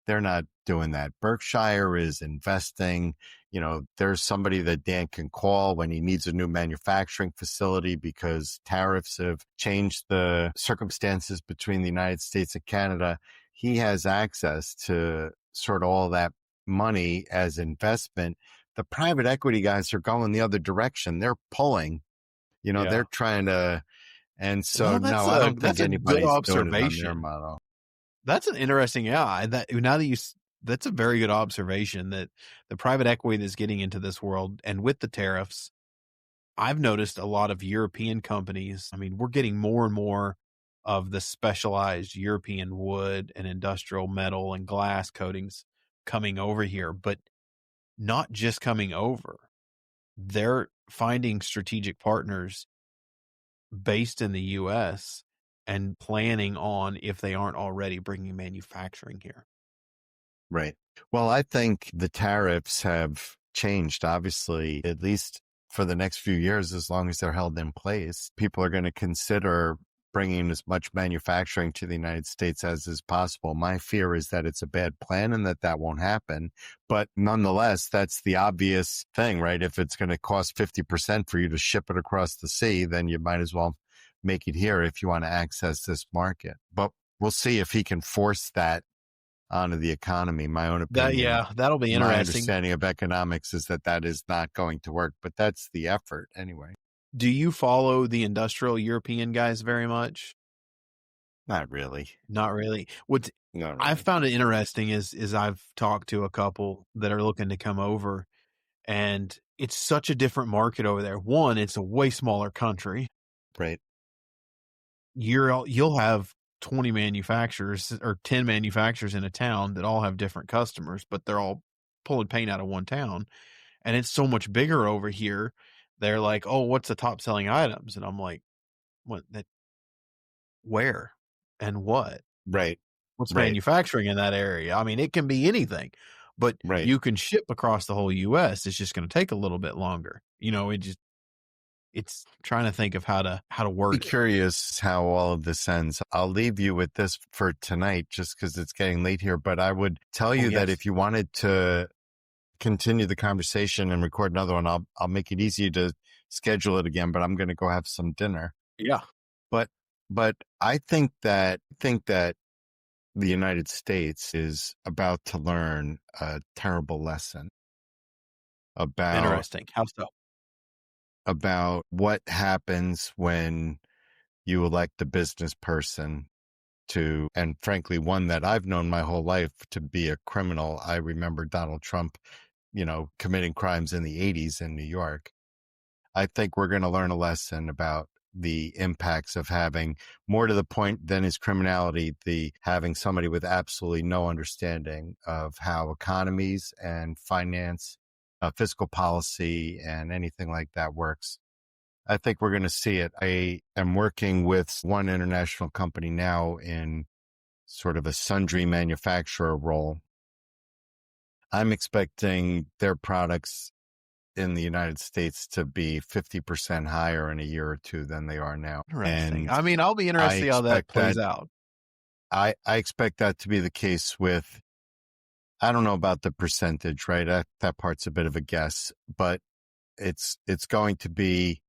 [SPEAKER 3] they're not doing that. Berkshire is investing. You know, there's somebody that Dan can call when he needs a new manufacturing facility because tariffs have changed the circumstances between the United States and Canada. He has access to sort of all that money as investment. The private equity guys are going the other direction. They're pulling, they're trying to, and so I don't think anybody's doing it on their model.
[SPEAKER 2] That's an interesting, that's a very good observation that the private equity that's getting into this world, and with the tariffs, I've noticed a lot of European companies. I mean, we're getting more and more of the specialized European wood and industrial metal and glass coatings coming over here, but not just coming over. They're finding strategic partners based in the U.S. and planning on, if they aren't already, bringing manufacturing here.
[SPEAKER 3] Right. Well, I think the tariffs have changed, obviously, at least for the next few years, as long as they're held in place. People are going to consider bringing as much manufacturing to the United States as is possible. My fear is that it's a bad plan and that won't happen. But nonetheless, that's the obvious thing, right? If it's going to cost 50% for you to ship it across the sea, then you might as well make it here if you want to access this market. But we'll see if he can force that onto the economy. My own opinion.
[SPEAKER 2] That'll be interesting.
[SPEAKER 3] My understanding of economics is that is not going to work, but that's the effort anyway.
[SPEAKER 2] Do you follow the industrial European guys very much?
[SPEAKER 3] Not really.
[SPEAKER 2] Not really. What I've found it interesting is I've talked to a couple that are looking to come over, and it's such a different market over there. One, it's a way smaller country.
[SPEAKER 3] Right.
[SPEAKER 2] You'll have 20 manufacturers or 10 manufacturers in a town that all have different customers, but they're all pulling paint out of one town. And it's so much bigger over here. They're like, oh, what's the top selling items? And I'm like, what? where and what?
[SPEAKER 3] Right.
[SPEAKER 2] What's
[SPEAKER 3] Right.
[SPEAKER 2] manufacturing in that area? I mean, it can be anything, but
[SPEAKER 3] Right.
[SPEAKER 2] you can ship across the whole US. It's just going to take a little bit longer. It's trying to think of how to word
[SPEAKER 3] Be
[SPEAKER 2] it.
[SPEAKER 3] curious how all of this ends. I'll leave you with this for tonight just because it's getting late here. But I would tell you that if you wanted to continue the conversation and record another one, I'll make it easy to schedule it again, but I'm going to go have some dinner.
[SPEAKER 2] Yeah.
[SPEAKER 3] But I think that the United States is about to learn a terrible lesson
[SPEAKER 2] Interesting. How so?
[SPEAKER 3] about what happens when you elect a business person to, and frankly, one that I've known my whole life to be a criminal. I remember Donald Trump, committing crimes in the 80s in New York. I think we're going to learn a lesson about the impacts of having, more to the point than his criminality, having somebody with absolutely no understanding of how economies and finance, fiscal policy, and anything like that works. I think we're going to see it. I am working with one international company now in sort of a sundry manufacturer role. I'm expecting their products in the United States to be 50% higher in a year or two than they are now.
[SPEAKER 2] Interesting.
[SPEAKER 3] And
[SPEAKER 2] I mean, I'll be interested to see how that plays out.
[SPEAKER 3] I expect that to be the case with, I don't know about the percentage, right? That part's a bit of a guess, but it's going to be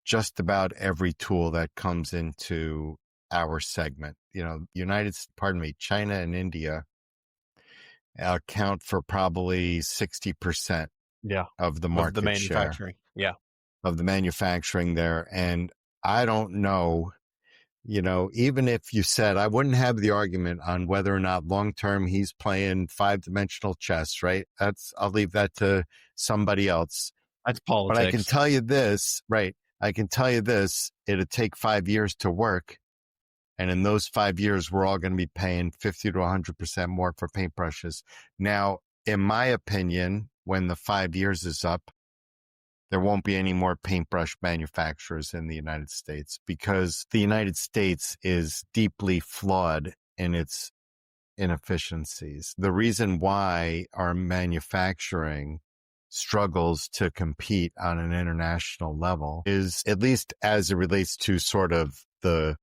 [SPEAKER 3] just about every tool that comes into our segment. China and India account for probably 60% of the market
[SPEAKER 2] of the manufacturing.
[SPEAKER 3] share of the manufacturing there. And I don't know, even if you said, I wouldn't have the argument on whether or not long-term he's playing 5-dimensional chess, right? I'll leave that to somebody else.
[SPEAKER 2] That's politics.
[SPEAKER 3] But I can tell you this, right? It'd take 5 years to work. And in those 5 years, we're all going to be paying 50 to 100% more for paintbrushes. Now, in my opinion, when the 5 years is up, there won't be any more paintbrush manufacturers in the United States because the United States is deeply flawed in its inefficiencies. The reason why our manufacturing struggles to compete on an international level is, at least as it relates to sort of the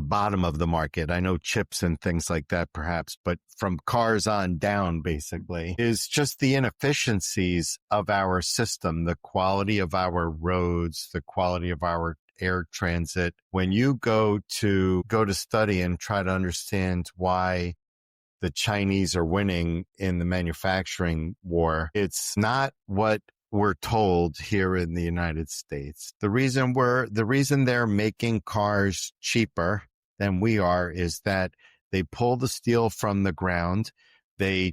[SPEAKER 3] bottom of the market. I know chips and things like that perhaps, but from cars on down, basically, is just the inefficiencies of our system, the quality of our roads, the quality of our air transit. When you go to study and try to understand why the Chinese are winning in the manufacturing war, it's not what we're told here in the United States. The reason they're making cars cheaper than we are is that they pull the steel from the ground. They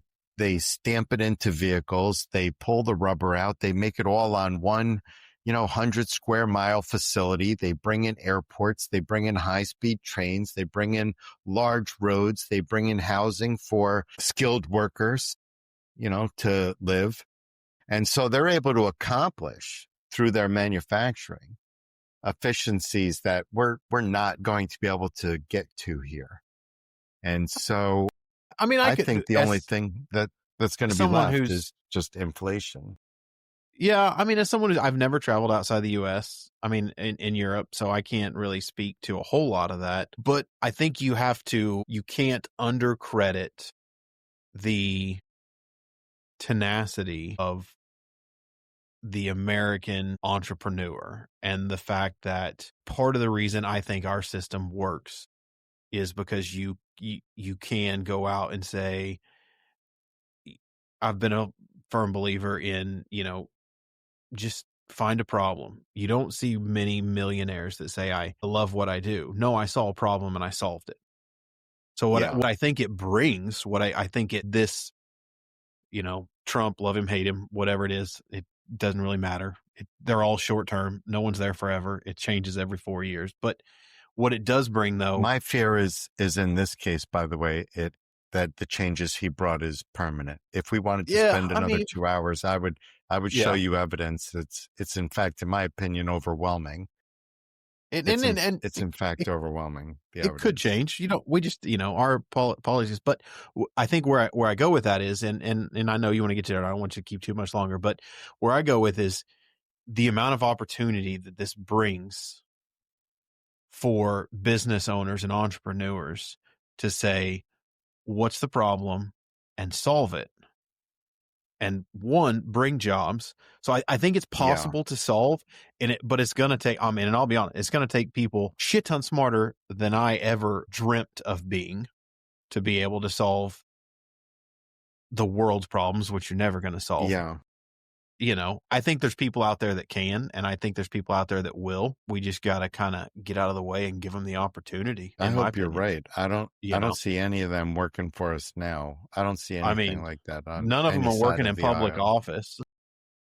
[SPEAKER 3] stamp it into vehicles. They pull the rubber out. They make it all on one, 100 square mile facility. They bring in airports. They bring in high-speed trains. They bring in large roads. They bring in housing for skilled workers, to live. And so they're able to accomplish through their manufacturing efficiencies that we're not going to be able to get to here. And so I think the only thing that's going to be left is just inflation.
[SPEAKER 2] Yeah. I mean, as someone I've never traveled outside the US, I mean, in Europe, so I can't really speak to a whole lot of that, but I think you can't undercredit the tenacity of the American entrepreneur and the fact that part of the reason I think our system works is because you can go out and say, I've been a firm believer in, just find a problem. You don't see many millionaires that say, I love what I do. No, I saw a problem and I solved it. So what I think it brings, Trump, love him, hate him, whatever it is, it doesn't really matter. They're all short term. No one's there forever. It changes every 4 years. But what it does bring, though,
[SPEAKER 3] my fear is in this case, by the way, that the changes he brought is permanent. If we wanted to spend another 2 hours, I would show you evidence. It's in fact, in my opinion, overwhelming. It's in fact overwhelming. The
[SPEAKER 2] it could change. We just, our policies. But I think where I go with that is, and I know you want to get to it. I don't want you to keep too much longer. But where I go with is the amount of opportunity that this brings for business owners and entrepreneurs to say, what's the problem, and solve it. And bring jobs. So I think it's possible to solve but it's going to take, and I'll be honest, it's going to take people shit ton smarter than I ever dreamt of being to be able to solve the world's problems, which you're never going to solve.
[SPEAKER 3] Yeah.
[SPEAKER 2] I think there's people out there that can, and I think there's people out there that will. We just got to kind of get out of the way and give them the opportunity.
[SPEAKER 3] I hope you're right. I don't see any of them working for us now. I don't see anything like that.
[SPEAKER 2] None of them are working in public office.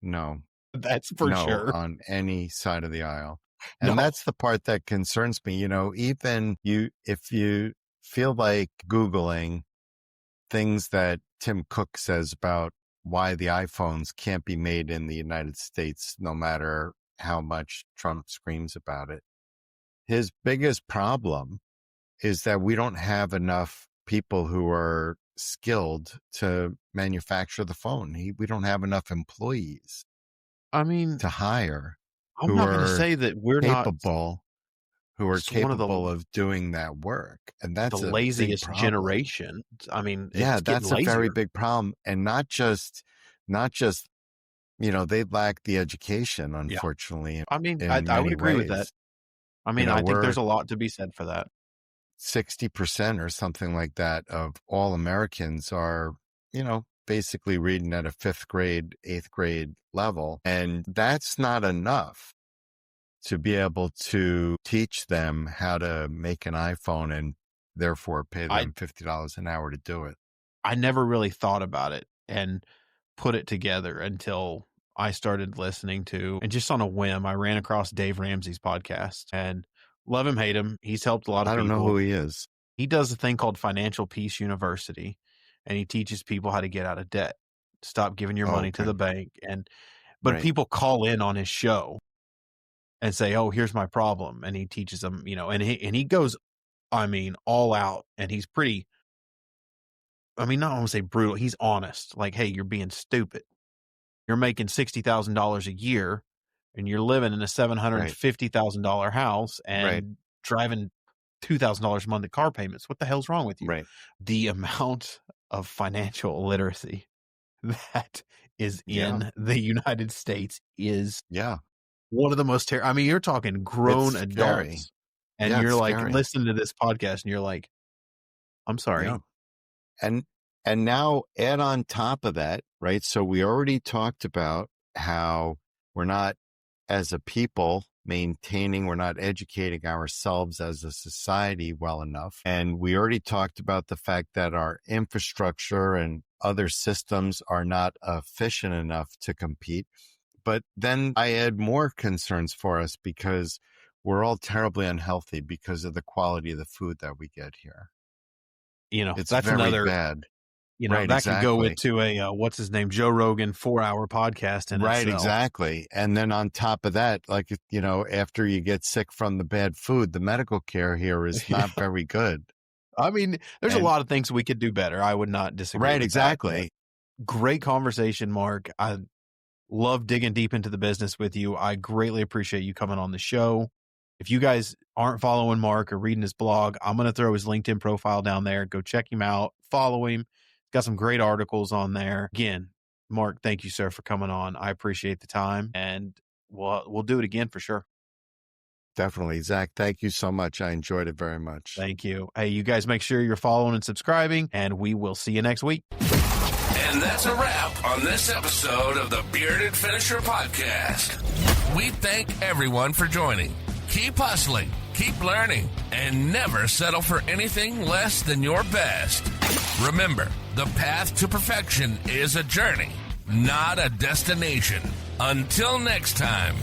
[SPEAKER 3] No.
[SPEAKER 2] That's for sure.
[SPEAKER 3] On any side of the aisle. And that's the part that concerns me. Even if you feel like Googling things that Tim Cook says about why the iPhones can't be made in the United States, no matter how much Trump screams about it. His biggest problem is that we don't have enough people who are skilled to manufacture the phone. We don't have enough employees. To hire.
[SPEAKER 2] I'm not going to say that we're
[SPEAKER 3] capable, who are capable of doing that work. And that's
[SPEAKER 2] the laziest generation.
[SPEAKER 3] That's a very big problem. And not just, they lack the education, unfortunately.
[SPEAKER 2] Yeah. I would agree with that. I think there's a lot to be said for that.
[SPEAKER 3] 60% or something like that of all Americans are, basically reading at a 5th grade, 8th grade level. And that's not enough to be able to teach them how to make an iPhone and therefore pay them $50 an hour to do it.
[SPEAKER 2] I never really thought about it and put it together until I started listening to, and just on a whim, I ran across Dave Ramsey's podcast, and love him, hate him. He's helped a lot of people.
[SPEAKER 3] I don't know who he is.
[SPEAKER 2] He does a thing called Financial Peace University, and he teaches people how to get out of debt, stop giving your money to the bank. But people call in on his show and say, oh, here's my problem. And he teaches them, and he goes, all out. And he's pretty, not want to say brutal. He's honest. Like, hey, you're being stupid. You're making $60,000 a year and you're living in a $750,000 house and driving $2,000 a month in car payments. What the hell's wrong with you?
[SPEAKER 3] Right.
[SPEAKER 2] The amount of financial literacy that is in the United States is one of the most terrible. You're talking grown adults, and you're like, listen to this podcast, and you're like, I'm sorry.
[SPEAKER 3] Yeah. And now add on top of that, right? So we already talked about how we're not, as a people, we're not educating ourselves as a society well enough. And we already talked about the fact that our infrastructure and other systems are not efficient enough to compete. But then I add more concerns for us because we're all terribly unhealthy because of the quality of the food that we get here. It's
[SPEAKER 2] that's
[SPEAKER 3] very bad.
[SPEAKER 2] That could go into a, what's his name, Joe Rogan 4-hour podcast.
[SPEAKER 3] Exactly. And then on top of that, after you get sick from the bad food, the medical care here is not very good.
[SPEAKER 2] There's a lot of things we could do better. I would not disagree.
[SPEAKER 3] Right. Exactly.
[SPEAKER 2] Great conversation, Mark. I love digging deep into the business with you. I greatly appreciate you coming on the show. If you guys aren't following Mark or reading his blog, I'm going to throw his LinkedIn profile down there. Go check him out. Follow him. Got some great articles on there. Again, Mark, thank you, sir, for coming on. I appreciate the time, and we'll do it again for sure.
[SPEAKER 3] Definitely. Zach, thank you so much. I enjoyed it very much.
[SPEAKER 2] Thank you. Hey, you guys make sure you're following and subscribing, and we will see you next week.
[SPEAKER 1] And that's a wrap on this episode of the Bearded Finisher Podcast. We thank everyone for joining. Keep hustling, keep learning, and never settle for anything less than your best. Remember, the path to perfection is a journey, not a destination. Until next time.